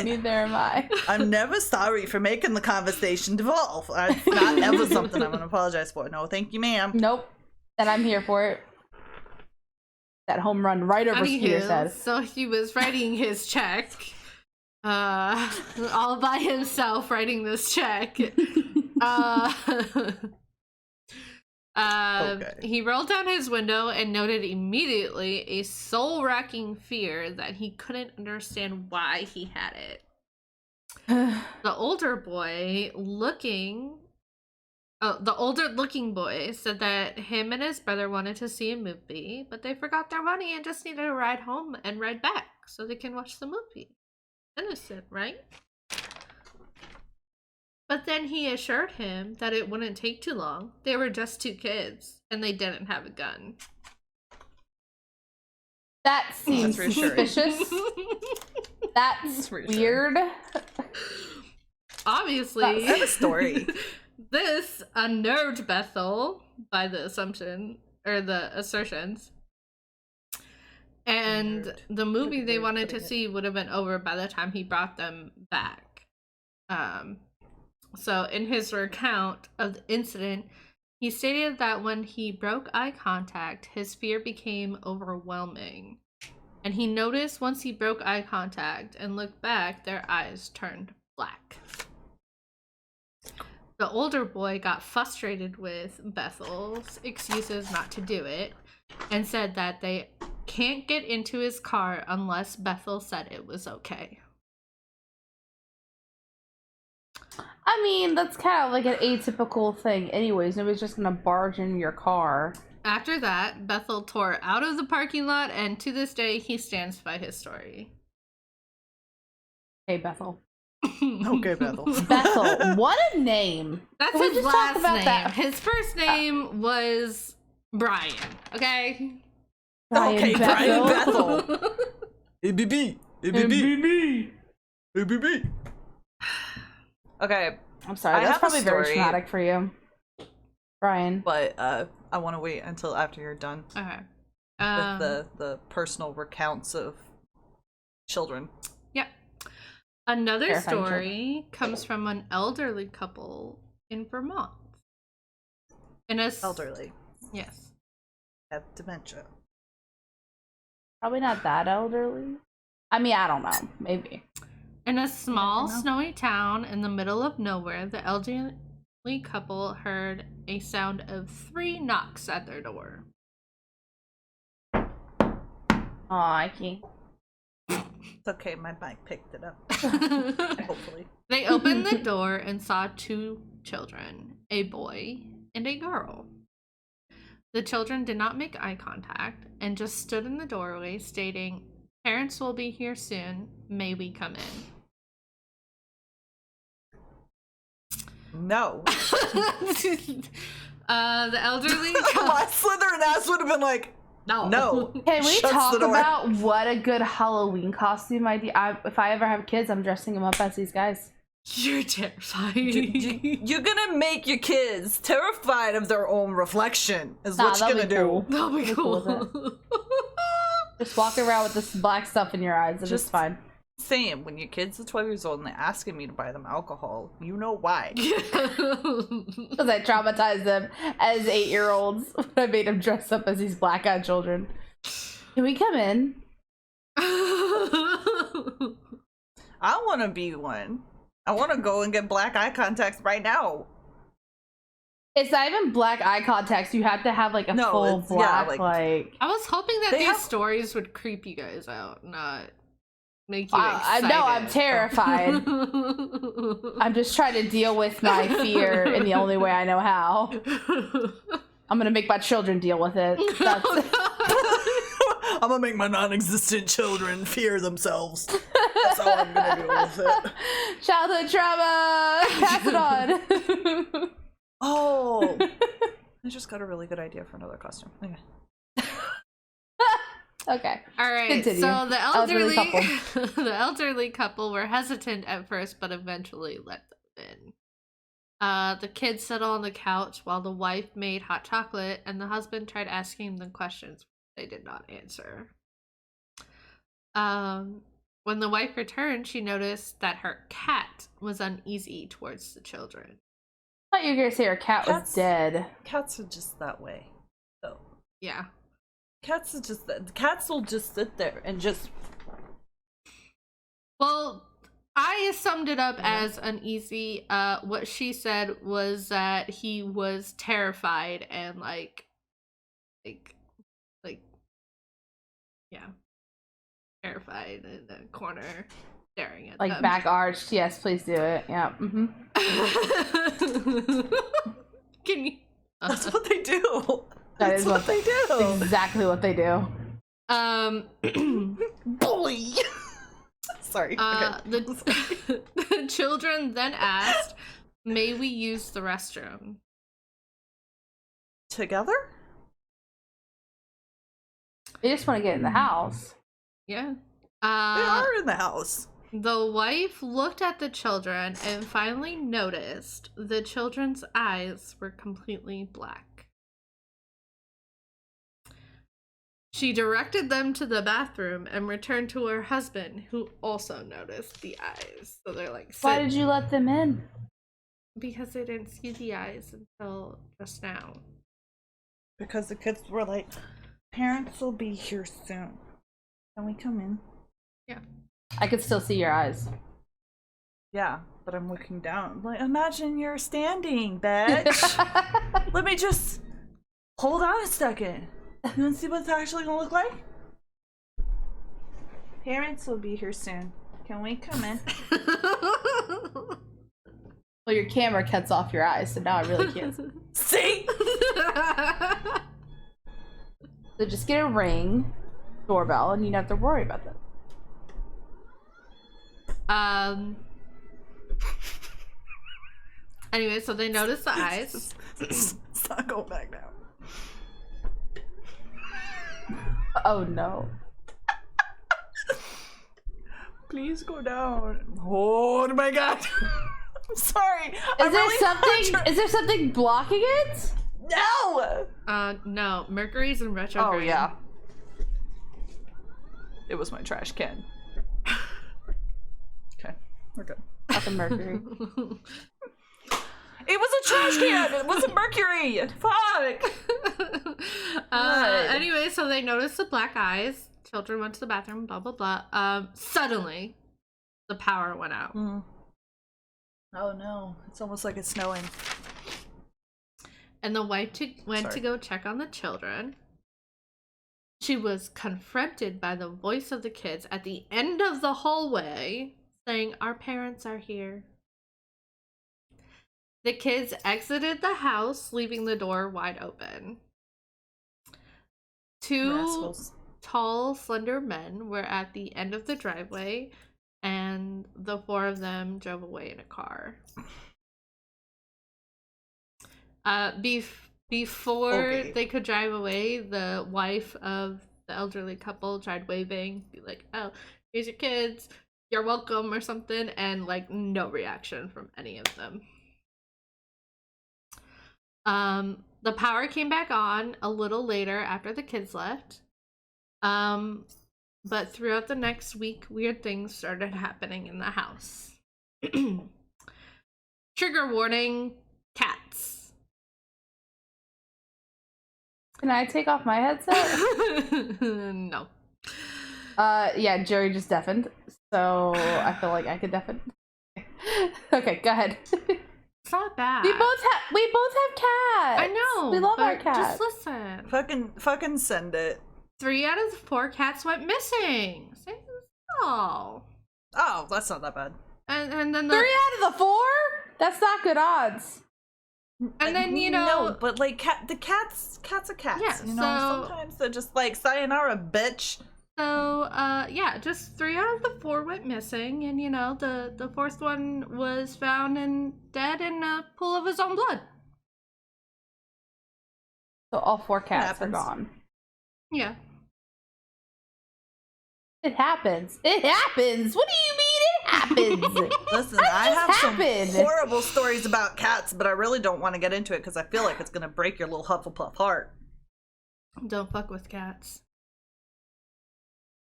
Neither am I. I'm never sorry for making the conversation devolve. It's not ever something I'm gonna apologize for. No, thank you, ma'am. Nope. And I'm here for it. That home run right over Skeeter's head. So he was writing his check. All by himself writing this check. Okay. He rolled down his window and noted immediately a soul-wracking fear that he couldn't understand why he had it. The older looking boy said that him and his brother wanted to see a movie, but they forgot their money and just needed a ride home and ride back so they can watch the movie. Innocent, right? But then he assured him that it wouldn't take too long. They were just two kids, and they didn't have a gun. That seems suspicious. That's weird. Obviously, I have a story. This unnerved Bethel by the assumption, or the assertions. And the movie they wanted to see would have been over by the time he brought them back. So in his recount of the incident, he stated that when he broke eye contact, his fear became overwhelming. And he noticed once he broke eye contact and looked back, their eyes turned black. The older boy got frustrated with Bethel's excuses not to do it and said that they can't get into his car unless Bethel said it was okay. I mean, that's kind of like an atypical thing anyways. Nobody's just gonna barge in your car. After that, Bethel tore out of the parking lot, and to this day, he stands by his story. Hey, Bethel. Okay, Bethel. Bethel, what a name. That's his last name. His first name was Brian, okay? Brian Bethel. ABB. Okay, I'm sorry, I that's have a probably very story. traumatic for you. Brian. but I want to wait until after you're done Okay. with the personal recounts of children. Yep. Another Terrifying story comes from an elderly couple in Vermont. Elderly. Yes. Have dementia. Probably not that elderly. I mean, I don't know. Maybe. In a small, know. snowy town in the middle of nowhere, the elderly couple heard a sound of 3 knocks at their door. Oh, I can't. It's okay, my mic picked it up. Hopefully. They opened the door and saw 2 children, a boy and a girl. The children did not make eye contact and just stood in the doorway stating, "Parents will be here soon. May we come in?" No. The elderly My Slytherin ass would have been like, no. Can we Shuts talk the door. about what a good Halloween costume idea? If I ever have kids, I'm dressing them up as these guys. You're terrified. You're gonna make your kids terrified of their own reflection, is what you're gonna do. That'll be cool cool. Just walk around with this black stuff in your eyes. It's just fine. Same, when your kids are 12 years old and they're asking me to buy them alcohol, you know why. Because I traumatized them as 8-year-olds when I made them dress up as these black-eyed children. Can we come in? I want to be one. I want to go and get black eye contacts right now. It's not even black eye contacts. You have to have like a full it's- yeah, black, like- like... I was hoping that They these have- stories would creep you guys out, not make you excited. No, I'm terrified. I'm just trying to deal with my fear in the only way I know how. I'm gonna make my children deal with it. That's I'm gonna make my non-existent children fear themselves. That's how I'm gonna deal with it. childhood trauma. Pass it on. Oh, I just got a really good idea for another costume. Okay. Okay. All right. Continue. So the Elderly the elderly couple were hesitant at first, but eventually let them in. The kids sat on the couch while the wife made hot chocolate, and the husband tried asking them questions they did not answer. When the wife returned, she noticed that her cat was uneasy towards the children. I thought you were gonna say her cat was dead. Cats are just that way. So Yeah. cats are just cats will just sit there and just. Well, I summed it up as uneasy. What she said was that he was terrified and like, yeah, terrified in the corner, staring at Like them. back arched. Yes, please do it. Yeah. Mm-hmm. Can you? That's what they do. That is what they do. Exactly what they do. Bully. Sorry. Okay. The children then asked, "May we use the restroom?" Together? They just want to get in the house. Yeah. They are in the house. The wife looked at the children and finally noticed the children's eyes were completely black. She directed them to the bathroom and returned to her husband, who also noticed the eyes. So they're like, Why did you let them in? Because they didn't see the eyes until just now. Because the kids were like, parents will be here soon. Can we come in? Yeah. I could still see your eyes. Yeah, but I'm looking down. Like, imagine you're standing, bitch. Let me just hold on a second. You want to see what it's actually gonna look like? Parents will be here soon. Can we come in? Well, your camera cuts off your eyes, so now I really can't. See? So just get a ring doorbell, and you don't have to worry about that. Anyway, so they noticed the eyes. It's not going back now. Oh no! Please go down. Oh my god. I'm sorry. Is there something blocking it? No. No, Mercury's in retrograde. Oh yeah. It was my trash can. Okay, we're good. Fucking Mercury. It was a trash can. It wasn't Mercury. Fuck. Anyway, so they noticed the black eyes. Children went to the bathroom. Blah blah blah. Suddenly, the power went out. Oh no! It's almost like it's snowing. And the wife went to go check on the children. she was confronted by the voice of the kids at the end of the hallway saying, "Our parents are here." The kids exited the house, leaving the door wide open. Two Rascals. tall, slender men were at the end of the driveway, and the four of them drove away in a car. Before they could drive away, the wife of the elderly couple tried waving, be like, "Oh, here's your kids, you're welcome," or something, and like no reaction from any of them. The power came back on a little later after the kids left. But throughout the next week, weird things started happening in the house. Trigger warning, cats. Can I take off my headset? No. Yeah, Jerry just deafened, so I feel like I could deafen. Okay, go ahead. It's not bad. We both have cats. I know. We love our but cats. Just listen. Fucking send it. 3 out of the 4 cats went missing. Oh. Oh, that's not that bad. And then 3 out of the 4? That's not good odds. And then, you know, no, but like cats are cats. Yeah, you know, sometimes they're just like, sayonara, bitch. So, yeah, just 3 out of the 4 went missing, and you know, the 4th one was found and dead in a pool of his own blood. So all 4 cats are happens. gone. Yeah. It happens. It happens. What do you mean it happens? Listen, I have happened? some horrible stories about cats, but I really don't want to get into it because I feel like it's gonna break your little Hufflepuff heart. Don't fuck with cats.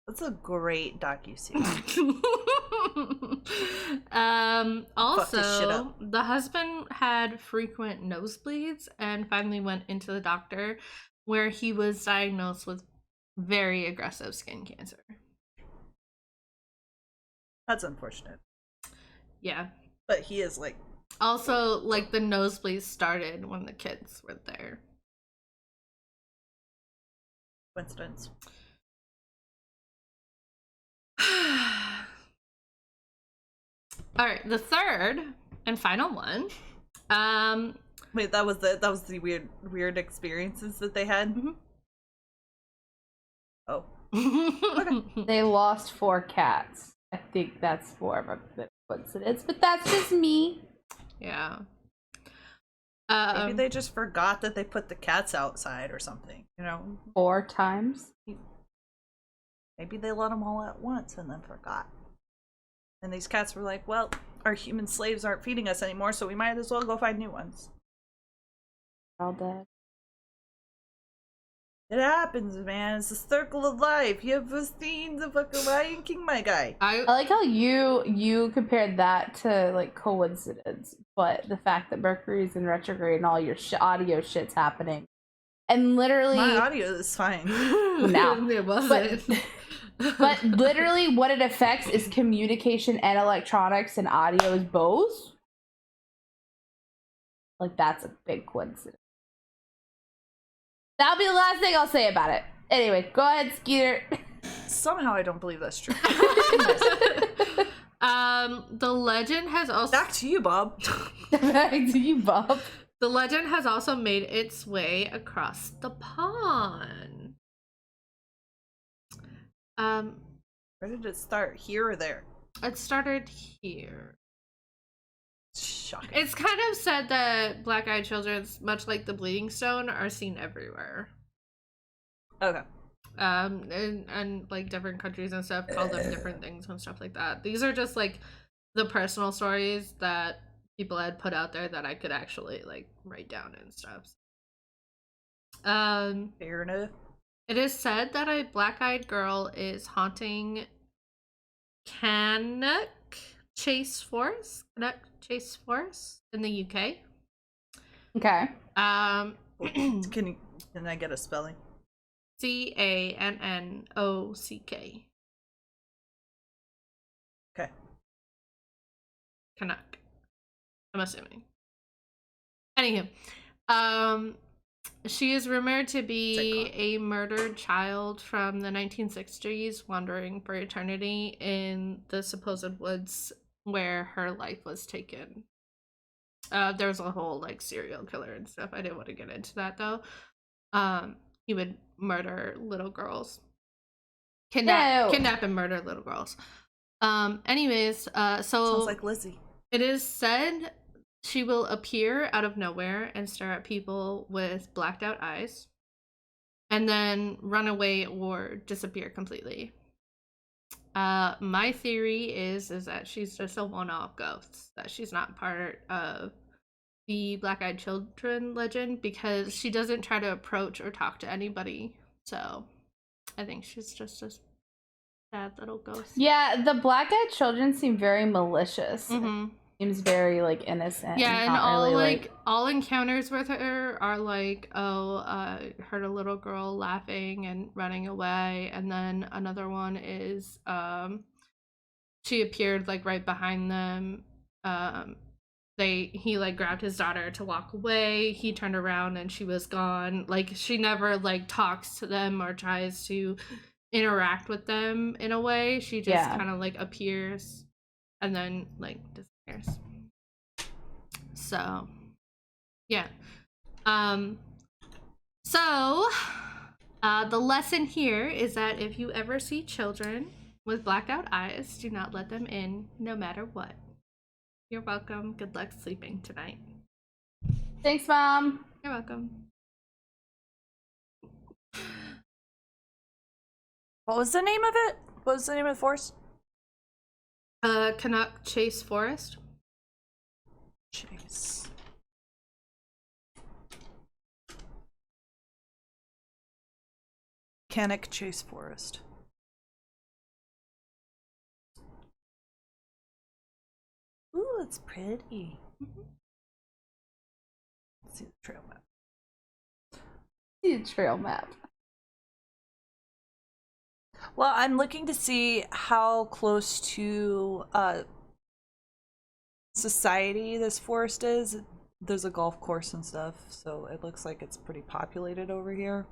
That's a great docuseries. Also, the husband had frequent nosebleeds and finally went into the doctor, where he was diagnosed with very aggressive skin cancer. That's unfortunate. Yeah. But he is like... Also, like, the nosebleeds started when the kids were there. Coincidence. All right, the third and final one. Wait, that was the weird experiences that they had? Mm-hmm. Oh. Okay. They lost 4 cats. I think that's more of a good coincidence, but that's just me. Yeah. Maybe they just forgot that they put the cats outside or something, you know? 4 times. Maybe they let them all at once and then forgot. And these cats were like, well, our human slaves aren't feeding us anymore, so we might as well go find new ones. All dead. It happens, man. It's the circle of life. You have seen the fucking Lion King, my guy. I like how you compared that to like coincidence, but the fact that Mercury's in retrograde and all your audio shit's happening, and literally my audio is fine. now It wasn't. But literally what it affects is communication and electronics, and audio is both. Like, that's a big coincidence. That'll be the last thing I'll say about it. Anyway, go ahead, Skeeter. Somehow I don't believe that's true. The legend has also... Back to you, Bob. Back to you, Bob. The legend has also made its way across the pond. Where did it start? Here or there? It started here. Shocking. It's kind of said that black-eyed children, much like the bleeding stone, are seen everywhere. Okay. And like different countries and stuff call them different things and stuff like that. These are just like the personal stories that people had put out there that I could actually like write down and stuff. Fair enough. It is said that a black-eyed girl is haunting Canuck Chase Forest in the UK. Okay. Can I get a spelling? Cannock. Okay. Canuck. I'm assuming. Anywho, She is rumored to be Sitcom. a murdered child from the 1960s wandering for eternity in the supposed woods where her life was taken. There was a whole like serial killer and stuff. I didn't want to get into that though. He would murder little girls. Kidnap and murder little girls. Anyways, so Sounds like Lizzie. it is said she will appear out of nowhere and stare at people with blacked out eyes, and then run away or disappear completely. My theory is that she's just a one-off ghost, that she's not part of the black-eyed children legend because she doesn't try to approach or talk to anybody. So I think she's just a sad little ghost. Yeah, the black-eyed children seem very malicious. Mm-hmm. Seems very like innocent. Yeah, and not all really, like all encounters with her are like, heard a little girl laughing and running away, and then another one is she appeared like right behind them. He like grabbed his daughter to walk away. He turned around and she was gone. Like she never like talks to them or tries to interact with them in a way. She just kind of like appears and then like disappears. So yeah. So the lesson here is that if you ever see children with blacked out eyes, do not let them in no matter what. You're welcome. Good luck sleeping tonight. Thanks, Mom. You're welcome. What was the name of it? What was the name of the forest? Canuck Chase Forest. Chase. Canuck Chase Forest. Ooh, it's pretty. Let's see the trail map. See the trail map. Well, I'm looking to see how close to society this forest is. There's a golf course and stuff, so it looks like it's pretty populated over here.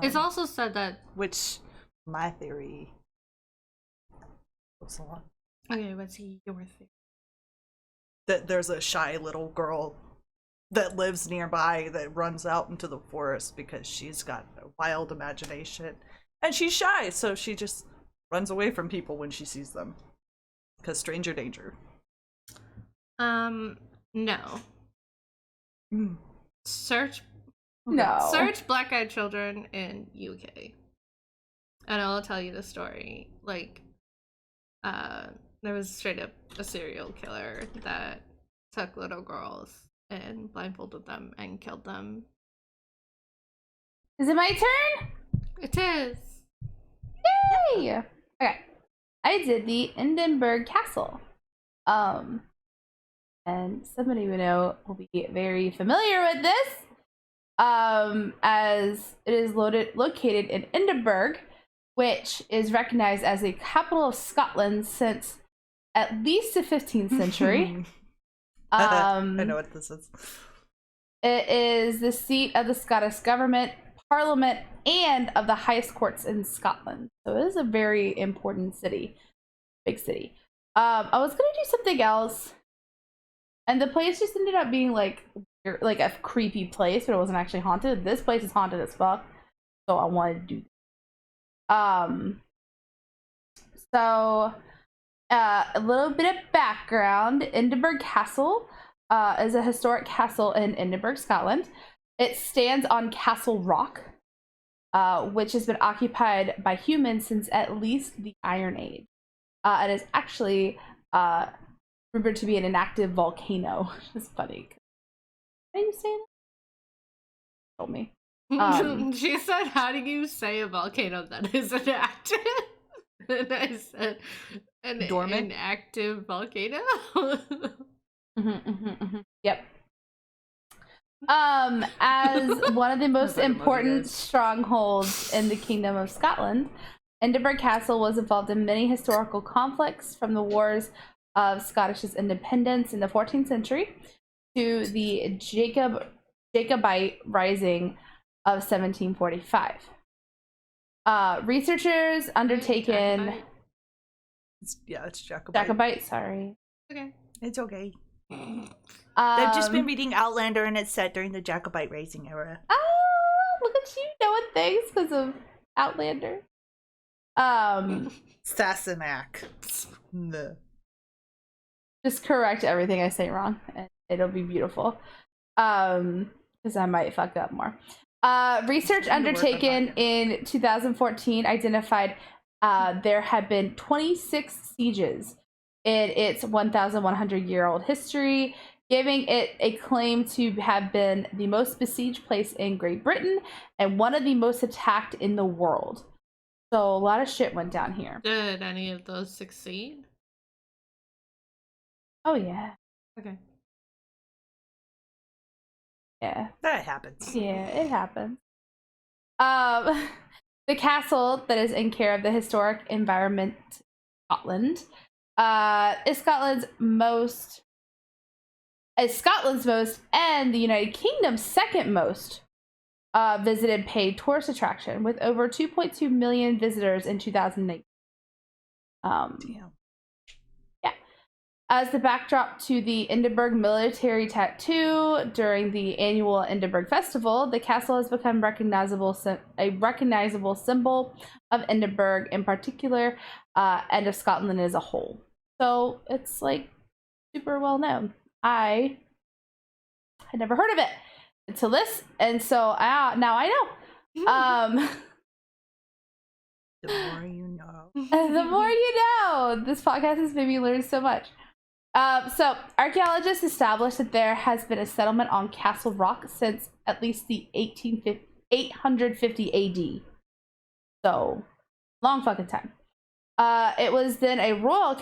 It's also said that, which my theory goes along. Okay, what's your theory? That there's a shy little girl that lives nearby that runs out into the forest because she's got a wild imagination and she's shy, so she just runs away from people when she sees them because stranger danger. No. Search black-eyed children in UK and I'll tell you the story. Like there was straight up a serial killer that took little girls and blindfolded them and killed them. Is it my turn? It is. Yay! Okay. I did the Edinburgh Castle. And somebody we know will be very familiar with this. As it is located in Edinburgh, which is recognized as the capital of Scotland since at least the 15th century. I know what this is. It is the seat of the Scottish government, parliament, and of the highest courts in Scotland. So it is a very important city. Big city. I was gonna do something else, and the place just ended up being like a creepy place, but it wasn't actually haunted. This place is haunted as fuck, so I wanted to do so a little bit of background. Edinburgh Castle is a historic castle in Edinburgh, Scotland. It stands on Castle Rock, which has been occupied by humans since at least the Iron Age. It is actually rumored to be an inactive volcano. It's funny. How do you say that? Told me. She said, how do you say a volcano that is inactive? And I said, dormant? Inactive volcano? Yep. As one of the most important strongholds in the Kingdom of Scotland, Edinburgh Castle was involved in many historical conflicts, from the wars of Scottish independence in the 14th century to the Jacob Jacobite Rising of 1745. Researchers undertaken Jacobite? It's Jacobite. Jacobite, sorry. Okay. It's okay. I've just been Um, reading Outlander, and it's set during the Jacobite Rising era. look at you knowing things because of Outlander. Sassenach. No. Just correct everything I say wrong, and it'll be beautiful. Because I might fuck up more. Research undertaken in 2014 identified there had been 26 sieges in its 1,100-year-old history, giving it a claim to have been the most besieged place in Great Britain and one of the most attacked in the world. So a lot of shit went down here. Did any of those succeed? Oh yeah, Okay. yeah. That happens. Yeah, it happens. The castle that is in care of the Historic Environment Scotland is Scotland's most and the United Kingdom's second most visited paid tourist attraction, with over 2.2 million visitors in 2008. Damn. As the backdrop to the Edinburgh military tattoo during the annual Edinburgh Festival, the castle has become a recognizable symbol of Edinburgh in particular, and of Scotland as a whole. So it's like super well known. I had never heard of it until this, and so now I know. The more you know. The more you know. This podcast has made me learn so much. So archaeologists established that there has been a settlement on Castle Rock since at least the 850 AD. So long fucking time. It was then a royal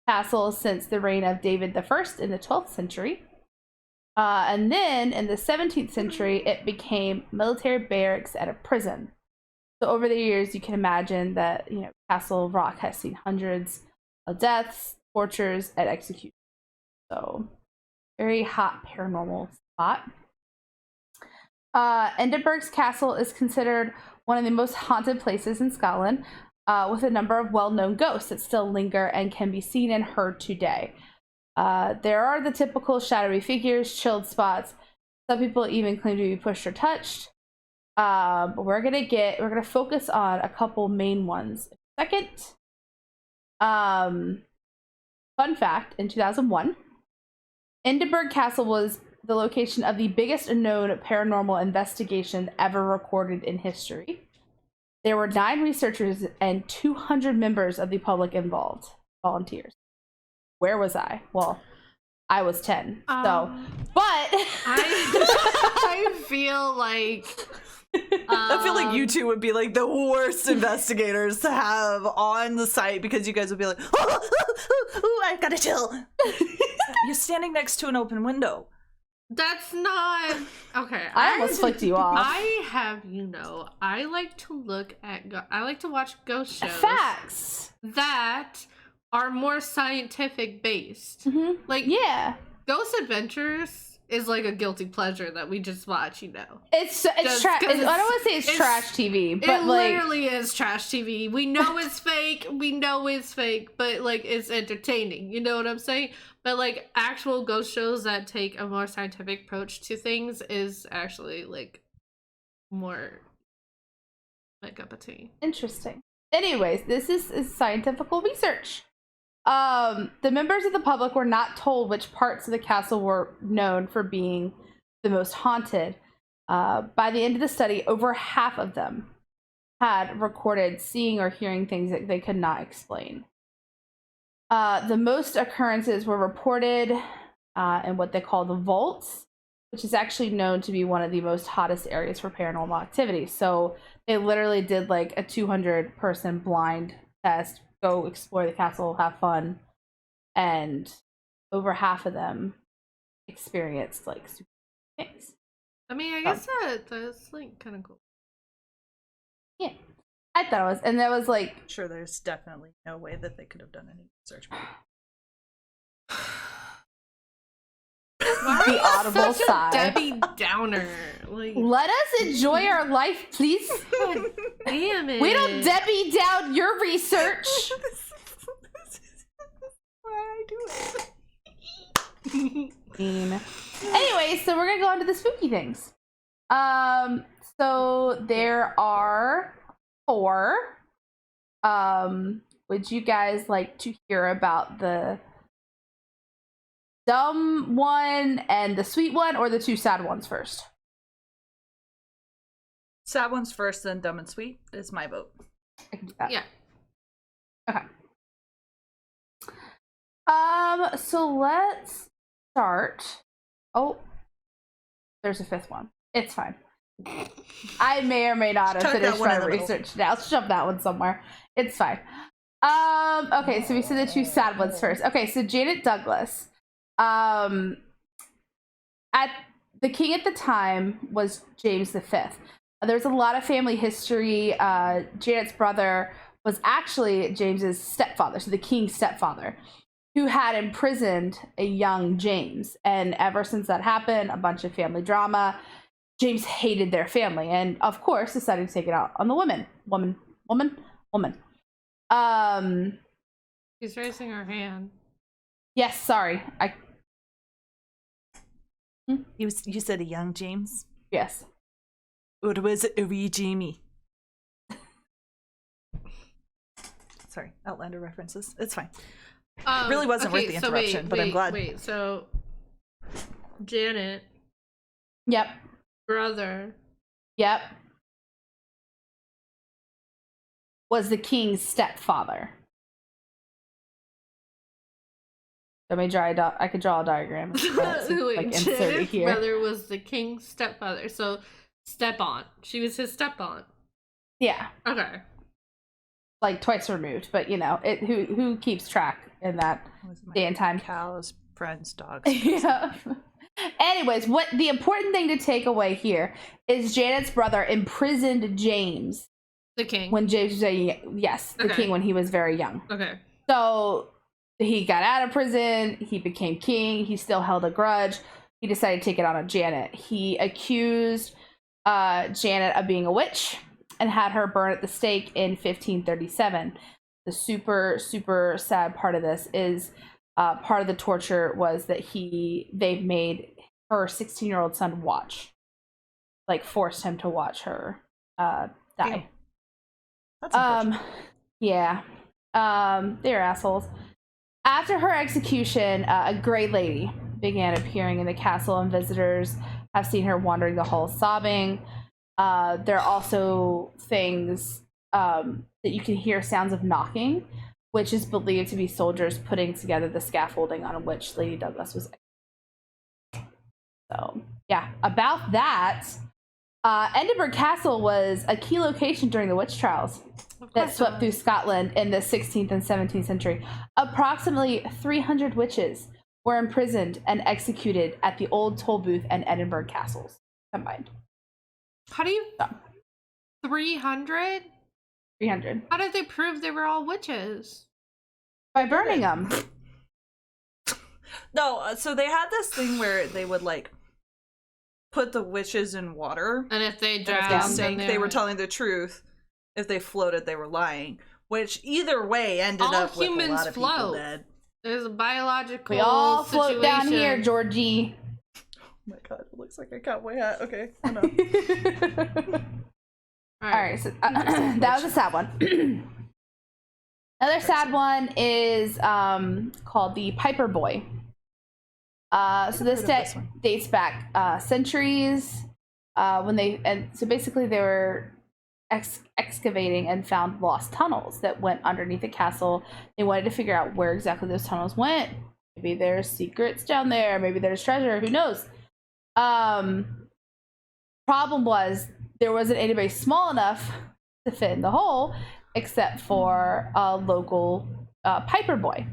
castle since the reign of David I in the 12th century. And then in the 17th century, it became military barracks and a prison. So over the years, you can imagine that, Castle Rock has seen hundreds of deaths, tortures, and executions. So very hot paranormal spot. Edinburgh's castle is considered one of the most haunted places in Scotland, with a number of well-known ghosts that still linger and can be seen and heard today. There are the typical shadowy figures, chilled spots. Some people even claim to be pushed or touched. But we're gonna focus on a couple main ones in a second. Fun fact, in 2001, Edinburgh Castle was the location of the biggest known paranormal investigation ever recorded in history. There were 9 researchers and 200 members of the public involved, volunteers. Where was I? Well, I was 10. But I feel like I feel like you two would be like the worst investigators to have on the site, because you guys would be like, oh, I gotta chill. You're standing next to an open window. That's not okay. I almost flicked you off. I have, I like to watch ghost shows. Facts That are more scientific based. Mm-hmm. Like, yeah, Ghost Adventures is like a guilty pleasure that we just watch, It's trash. I don't want to say it's trash TV, but it literally is trash TV. We know it's fake. But like it's entertaining. You know what I'm saying? But like actual ghost shows that take a more scientific approach to things is actually like more my cup of tea. Interesting. Anyways, this is scientific research. The members of the public were not told which parts of the castle were known for being the most haunted. By the end of the study, over half of them had recorded seeing or hearing things that they could not explain. The most occurrences were reported in what they call the vaults, which is actually known to be one of the most hottest areas for paranormal activity. So they literally did like a 200-person blind test. Go explore the castle, have fun, and over half of them experienced like super things. I mean, I guess that's like kind of cool. Yeah, I thought it was, and that was like. I'm sure there's definitely no way that they could have done any research. Why are The you audible such sigh. a Debbie Downer? Like, Let us enjoy our life, please. God damn it. We don't Debbie down your research. This is why I do it. Anyway, so we're gonna go on to the spooky things. So there are 4. Would you guys like to hear about the dumb one and the sweet one, or the 2 sad ones first? Sad ones first, then dumb and sweet is my vote. I can do that. Yeah. Okay. So let's start. Oh, there's a 5th one. It's fine. I may or may not have Tuck that finished one my in the middle. research now. Let's shove that one somewhere. It's fine. Okay, so we said the 2 sad ones first. Okay, so Janet Douglas. At the king at the time was James V. There's a lot of family history. Janet's brother was actually James's stepfather, so the king's stepfather, who had imprisoned a young James. And ever since that happened, a bunch of family drama. James hated their family, and of course decided to take it out on the woman. She's raising her hand. Yes, sorry. You said a young James? Yes. Or was it a wee Jamie? Sorry, Outlander references. It's fine. Really wasn't worth the interruption, but I'm glad. Wait, so Janet, Yep. brother, Yep. Was the king's stepfather. Let me draw I could draw a diagram. wait, Insert it Janet's here. brother was the king's stepfather, so step-aunt. She was his step-aunt. Yeah. Okay. Like twice removed, but who keeps track in that day and time? Cows, friends, dogs. Yeah. Anyways, what the important thing to take away here is Janet's brother imprisoned James The king. when James was the Okay. king when he was very young. Okay. So he got out of prison, he became king, he still held a grudge. He decided to take it out on Janet. He accused Janet of being a witch and had her burned at the stake in 1537. The super, super sad part of this is part of the torture was that they've made her 16-year-old son forced him to watch her die. Damn. That's unfortunate. Yeah. They're assholes. After her execution, a gray lady began appearing in the castle, and visitors have seen her wandering the halls sobbing. There are also things that you can hear sounds of knocking, which is believed to be soldiers putting together the scaffolding on which Lady Douglas was. So, yeah, about that. Edinburgh Castle was a key location during the witch trials that swept through Scotland in the 16th and 17th century. Approximately 300 witches were imprisoned and executed at the Old Toll Booth and Edinburgh castles combined. How do you... So, 300? 300. How did they prove they were all witches? By burning them. No, so they had this thing where they would put the witches in water. And if they And if drowned, they then sank, they were telling the truth. If they floated, they were lying. Which either way ended All up with a humans lot of people float. dead. There's a biological We all float situation. down here, Georgie. Oh my god, it looks like I got my hat. Okay, I know. All All right, so that was a sad one. Another sad one is called the Piper Boy. So this heard of this one. dates back centuries. So basically they were excavating and found lost tunnels that went underneath the castle. They wanted to figure out where exactly those tunnels went. Maybe there's secrets down there. Maybe there's treasure. Who knows? Problem was there wasn't anybody small enough to fit in the hole except for a local Piper Boy.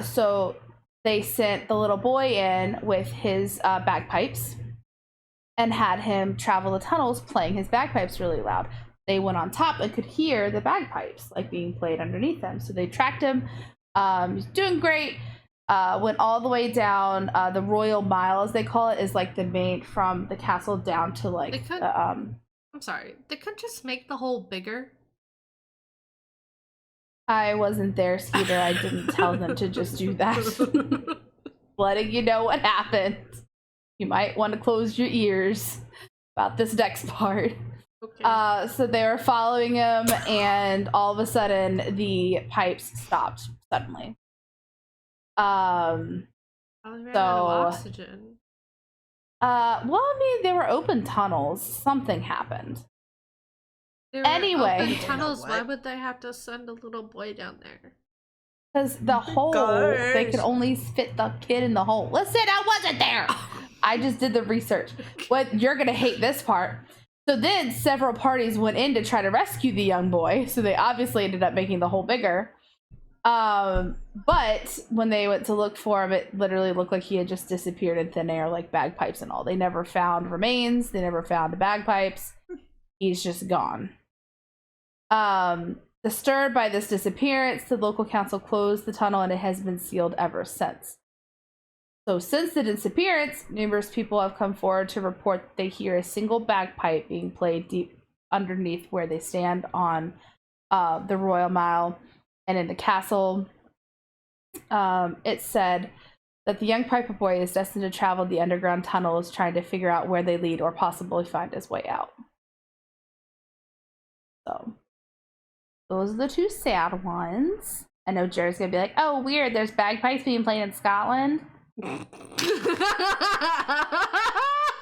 So they sent the little boy in with his bagpipes and had him travel the tunnels playing his bagpipes really loud. They went on top and could hear the bagpipes being played underneath them. So they tracked him. He's doing great. went all the way down. The Royal Mile, as they call it, is like the main from the castle down to like They could- the I'm sorry. They could just make the hole bigger. I wasn't there, Skeeter. I didn't tell them to just do that. Letting you know what happened. You might want to close your ears about this next part. Okay. So they were following him, and all of a sudden, the pipes stopped suddenly. Oh, they ran out of oxygen. Well, I mean, they were open tunnels. Something happened. They were Anyway. open tunnels. What? Why would they have to send a little boy down there? Because the hole, they could only fit the kid in the hole. Listen, I wasn't there. I just did the research. What you're gonna hate this part. So then several parties went in to try to rescue the young boy. So they obviously ended up making the hole bigger. But when they went to look for him, it literally looked like he had just disappeared in thin air, like bagpipes and all. They never found remains. They never found the bagpipes. He's just gone. Disturbed by this disappearance, the local council closed the tunnel, and it has been sealed ever since. So since the disappearance, numerous people have come forward to report that they hear a single bagpipe being played deep underneath where they stand on the Royal Mile and in the castle. It said that the young piper boy is destined to travel the underground tunnels, trying to figure out where they lead or possibly find his way out. So those are the two sad ones. I know Jared's gonna be like, oh, weird, there's bagpipes being played in Scotland.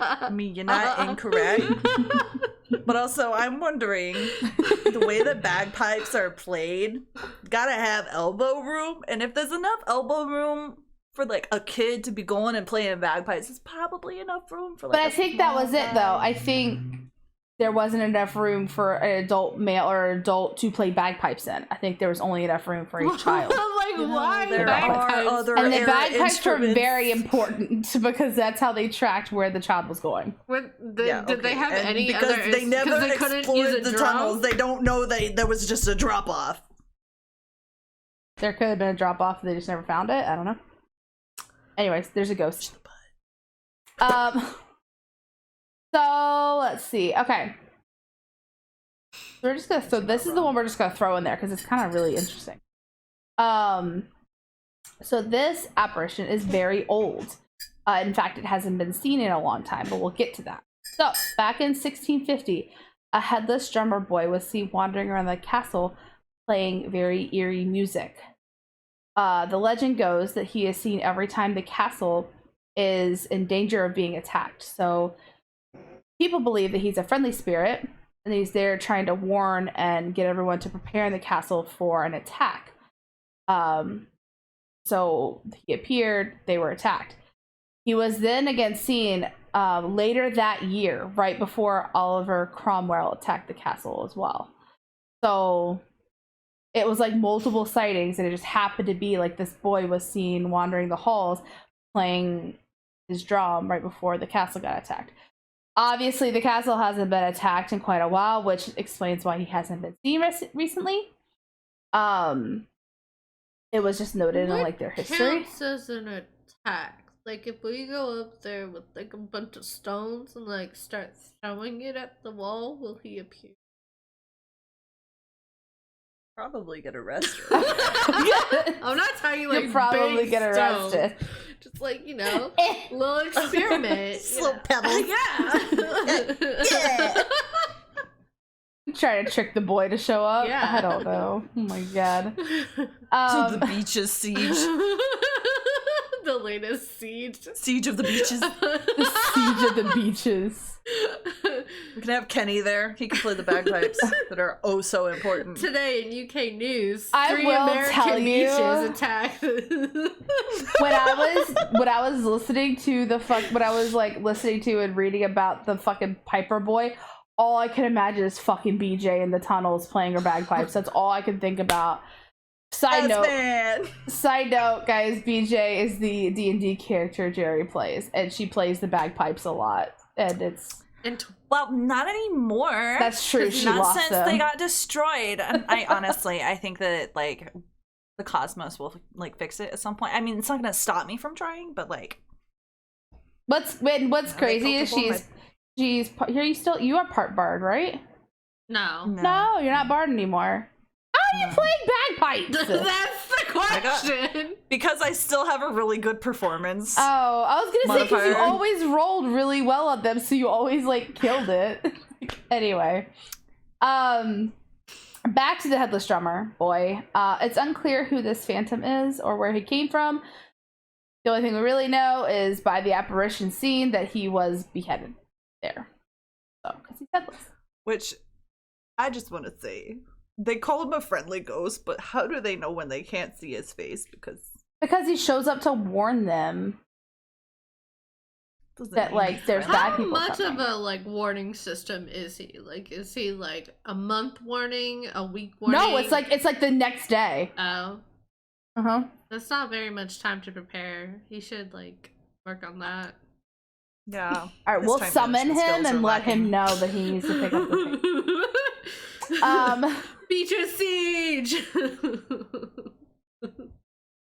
I mean, you're not incorrect. But also, I'm wondering, the way that bagpipes are played, gotta have elbow room. And if there's enough elbow room for, like, a kid to be going and playing bagpipes, there's probably enough room for, like, But I think that was it, though. I think there wasn't enough room for an adult male or adult to play bagpipes in. I think there was only enough room for a child. Like, why there bagpipes? are other And the era bagpipes were instruments. very important because that's how they tracked where the child was going. Did they okay. have And any because other? they never they couldn't use explored a the drum? tunnels, they don't know that there was just a drop off. There could have been a drop off, they just never found it. I don't know. Anyways, there's a ghost. So let's see. Okay. We're just gonna, so this is the one we're just gonna throw in there because it's kind of really interesting. So this apparition is very old. In fact, it hasn't been seen in a long time, but we'll get to that. So back in 1650, a headless drummer boy was seen wandering around the castle playing very eerie music. The legend goes that he is seen every time the castle is in danger of being attacked. So people believe that he's a friendly spirit and he's there trying to warn and get everyone to prepare in the castle for an attack. So he appeared, they were attacked. He was then again seen later that year, right before Oliver Cromwell attacked the castle as well. So it was like multiple sightings, and it just happened to be like this boy was seen wandering the halls playing his drum right before the castle got attacked. Obviously, the castle hasn't been attacked in quite a while, which explains why he hasn't been seen recently. It was just noted in like their history. Counts as an attack? Like if we go up there with like a bunch of stones and like start throwing it at the wall, will he appear? Probably get arrested. I'm not talking like You'll probably big get stones. arrested. Just like, you know, little experiment. Slow pebbles. Yeah. Try to trick the boy to show up. Yeah. I don't know. Oh my god. To the beaches siege. The latest siege. Siege of the beaches. The siege of the beaches. We can have Kenny there. He can play the bagpipes that are oh so important. Today in UK news, I 3 will American tell you- beaches attacked. when I was listening to listening to and reading about the fucking Piper boy, all I can imagine is fucking BJ in the tunnels playing her bagpipes. That's all I can think about. Side note, guys, BJ is the D&D character Jerry plays, and she plays the bagpipes a lot, and it's well, not anymore. That's true. She Not lost since them. they got destroyed. I honestly think that like the cosmos will like fix it at some point. I mean, it's not gonna stop me from trying, but like, what's crazy is you are part bard, right? No. No, you're not bard anymore. How are you playing bagpipes? That's the question. Because I still have a really good performance. Oh, I was gonna say because you Modifier. always rolled really well on them, so you always like killed it. Anyway, back to the headless drummer boy. It's unclear who this phantom is or where he came from. The only thing we really know is by the apparition scene that he was beheaded there. So, because he's headless. Which I just want to say, they call him a friendly ghost, but how do they know when they can't see his face? Because he shows up to warn them Doesn't that mean like he's there's friendly. bad How people much coming. of a like warning system is he? Like, is he like a month warning, a week warning? No, it's like the next day. Oh, Uh-huh. that's not very much time to prepare. He should like work on that. Yeah. All right, His we'll time summon management him skills and are let him lacking. know that he needs to pick up the pace. Beatrice Siege.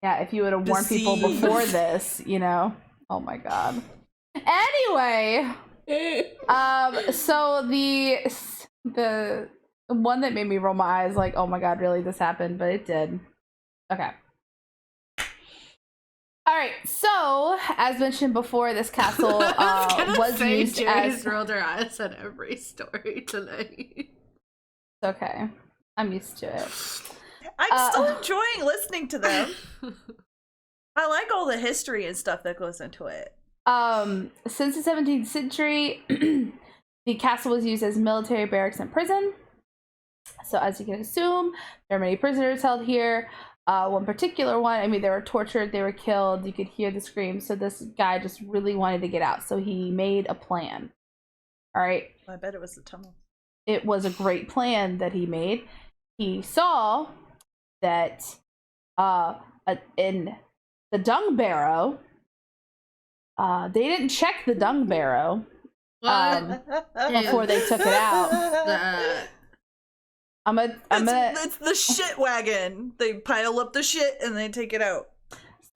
Yeah, if you would have warned people Deceive. before this, you know. Oh my god. Anyway, so the one that made me roll my eyes, like, oh my god, really, this happened, but it did. Okay. All right. So, as mentioned before, this castle was used as. rolled her eyes at every story tonight. Okay, I'm used to it. I'm still enjoying listening to them. I like all the history and stuff that goes into it. Since the 17th century, the castle was used as military barracks and prison. So as you can assume, there are many prisoners held here. One particular one, I mean, they were tortured, they were killed, you could hear the screams. So this guy just really wanted to get out. So he made a plan. All right. I bet it was the tunnel. It was a great plan that he made. He saw that in the dung barrow, they didn't check the dung barrow before they took it out. It's the shit wagon. They pile up the shit and they take it out.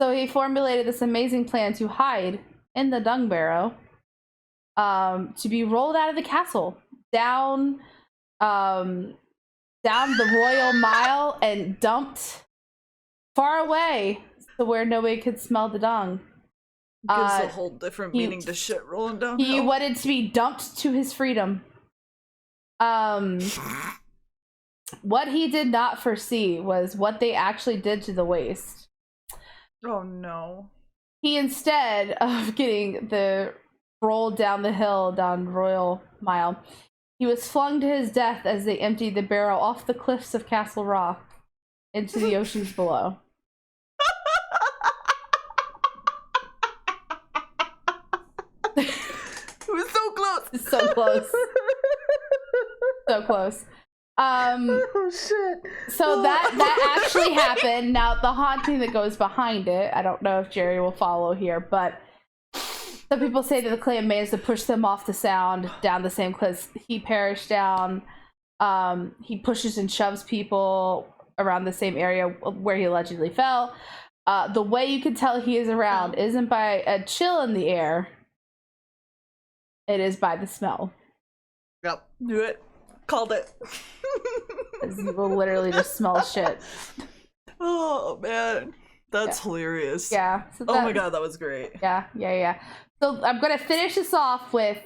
So he formulated this amazing plan to hide in the dung barrow, to be rolled out of the castle down the Royal Mile and dumped far away to where nobody could smell the dung. Gives a whole different meaning to shit rolling down. He wanted to be dumped to his freedom. What he did not foresee was what they actually did to the waste. Oh no. He, instead of getting the rolled down the hill down Royal Mile, he was flung to his death as they emptied the barrel off the cliffs of Castle Rock into the oceans below. It was so close. So close. So close. Oh shit. So that actually happened. Now the haunting that goes behind it, I don't know if Jerry will follow here, but some people say that the clan managed to push them off the sound down the same cliffs. He perished down. He pushes and shoves people around the same area where he allegedly fell. The way you can tell he is around isn't by a chill in the air. It is by the smell. Yep. Knew it. Called it. 'Cause you will literally just smell shit. Oh man. That's hilarious. Yeah. So Oh my god, that was great. Yeah. So I'm gonna finish this off with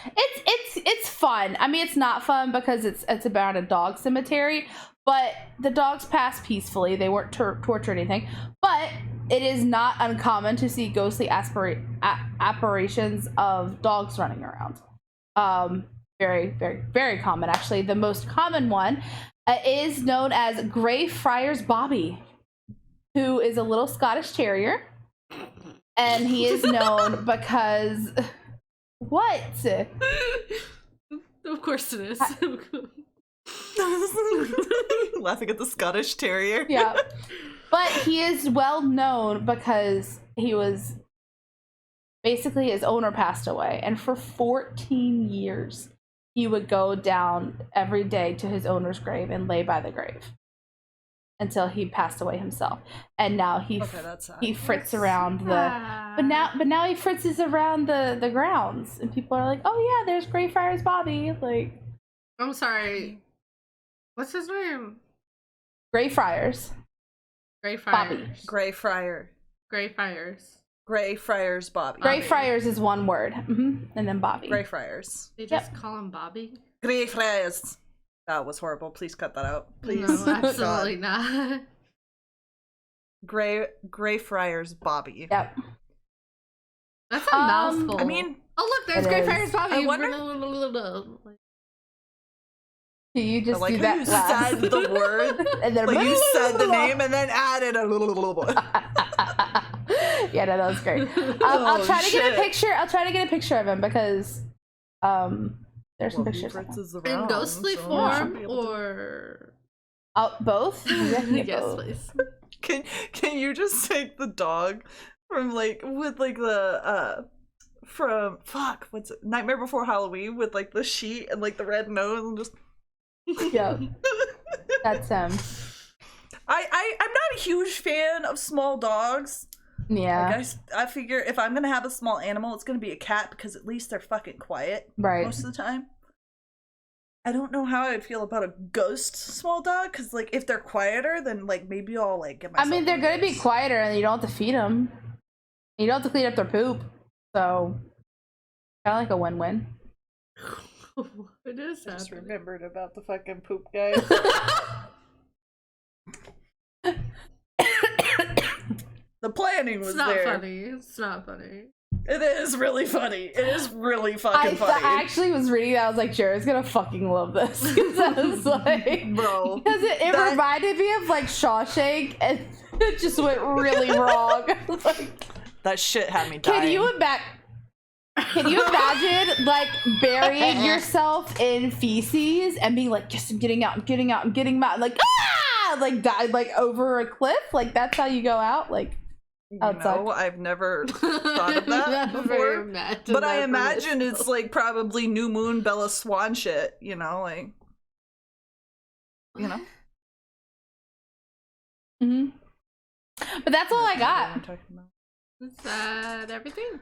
it's fun. I mean, it's not fun because it's about a dog cemetery, but the dogs passed peacefully. They weren't tortured or anything. But it is not uncommon to see ghostly apparitions of dogs running around. Very, very, very common. Actually, the most common one is known as Greyfriars Bobby, who is a little Scottish Terrier. And he is known because... What? Of course it is. Laughing at the Scottish Terrier. Yeah. But he is well known because he was... Basically, his owner passed away. And for 14 years, he would go down every day to his owner's grave and lay by the grave. until he passed away himself. And now he Okay, that's sad. he fritz around but now he fritzes around the grounds, and people are like, oh yeah, there's Greyfriars Bobby. Like, I'm sorry. What's his name? Greyfriars. Bobby. Greyfriars. Greyfriars. Greyfriars. Greyfriars Bobby. Greyfriars is one word. And then Bobby. Greyfriars. They just call him Bobby? Greyfriars. That was horrible. Please cut that out. Please. No, absolutely not. Greyfriars Bobby. Yep. That's a mouthful. I mean, oh look, there's it Greyfriars is. Bobby. I wonder- Can you I just like do how that you last? said the word. And then Like you said the name and then added a little. Yeah, no, that was great. I'll Oh, try to get a shit. picture. I'll try to get a picture of him because there's some pictures. Of him. In ghostly form or Both? Yeah, I can get yes, both. please. Can you just take the dog from like with like the from what's it, Nightmare Before Halloween with like the sheet and like the red nose and just Yeah, that's him. I'm not a huge fan of small dogs. Yeah, I figure if I'm gonna have a small animal, it's gonna be a cat because at least they're fucking quiet right. most of the time. I don't know how I feel about a ghost small dog because like if they're quieter, then like maybe I'll like get myself. I mean, they're one gonna of be those. quieter, and you don't have to feed them. You don't have to clean up their poop, so kind of like a win-win. It is I just happening. remembered about the fucking poop guy. The planning was It's not there. funny. It's not funny. It is really funny. It is really fucking funny. I actually was reading that. I was like, Jared's gonna fucking love this. 'Cause I was like, Bro. because it that- reminded me of like Shawshank, and it just went really wrong. Like, That shit had me dying. can you imagine like burying yourself in feces and being like, yes, I'm getting out, I'm getting out, I'm getting out, like like died like over a cliff? Like that's how you go out? Like, outside. No, I've never thought of that Never before. imagined But I that for imagine it's myself. like probably New Moon Bella Swan shit, you know, like hmm but that's all I got. I'm talking about. Is that everything?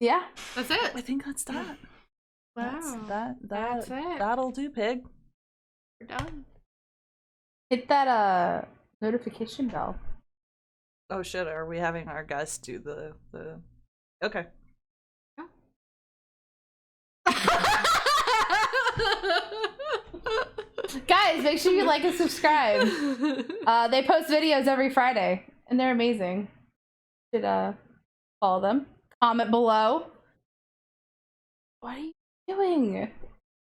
Yeah. That's I it. think that's that. Wow. That's it. that'll do, pig. We're done. Hit that notification bell. Oh shit, are we having our guests do the Okay. Guys, make sure you like and subscribe. They post videos every Friday, and they're amazing. You should follow them. Comment below. What are you doing?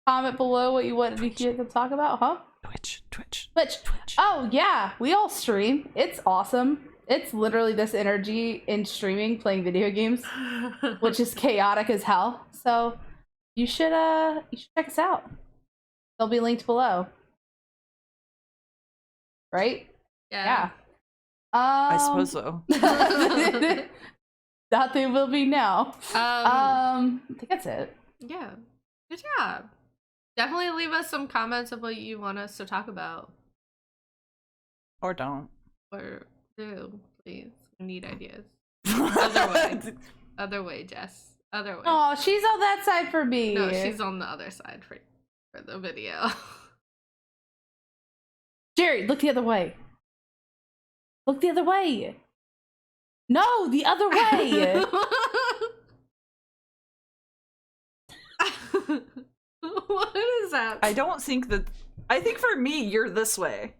Comment below what you want me to talk about, huh? Twitch. Twitch. Oh yeah, we all stream. It's awesome. It's literally this energy in streaming, playing video games, which is chaotic as hell. So you should check us out. They'll be linked below. Right? Yeah. I suppose so. That they will be now. I think that's it. Yeah. Good job. Definitely leave us some comments of what you want us to talk about. Or don't. Or do, please. We need ideas. Other way. Other way, Jess. Other way. Oh, she's on that side for me. No, she's on the other side for the video. Jerry, look the other way. Look the other way. No, the other way. What is that? I don't think that I think for me you're this way.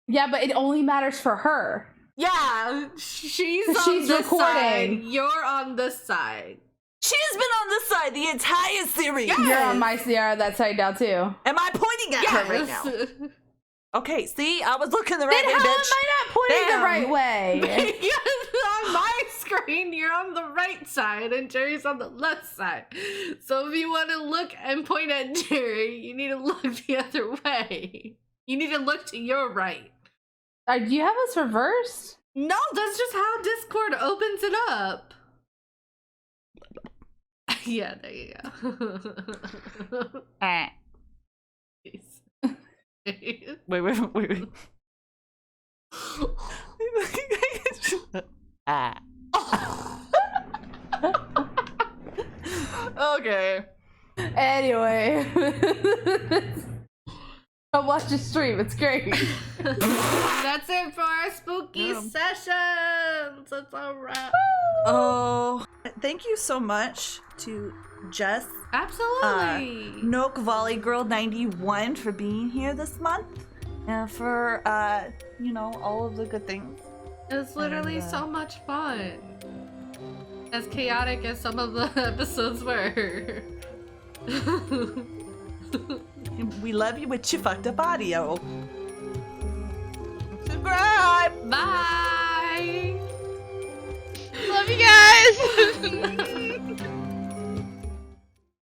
Yeah, but it only matters for her. Yeah, she's on She's this recording. side. You're on this side. She's been on this side the entire series. Yeah. You're on my CR that side now too. Am I pointing at her right now? Okay, see, I was looking the right Then way, how am bitch. I not pointing Damn. the right way? Because on my screen, you're on the right side and Jerry's on the left side. So if you want to look and point at Jerry, you need to look the other way. You need to look to your right. Do you have us reversed? No, that's just how Discord opens it up. Yeah, there you go. Wait. Ah. Okay. Anyway. Come watch the stream, it's great. That's it for our spooky Yeah. sessions. It's a wrap. Oh, thank you so much to Jess, Absolutely. Nook Volley Girl 91 for being here this month, and for all of the good things. It was literally And, so much fun. As chaotic as some of the episodes were. We love you with your fucked up audio. Subscribe. Bye. Love you guys.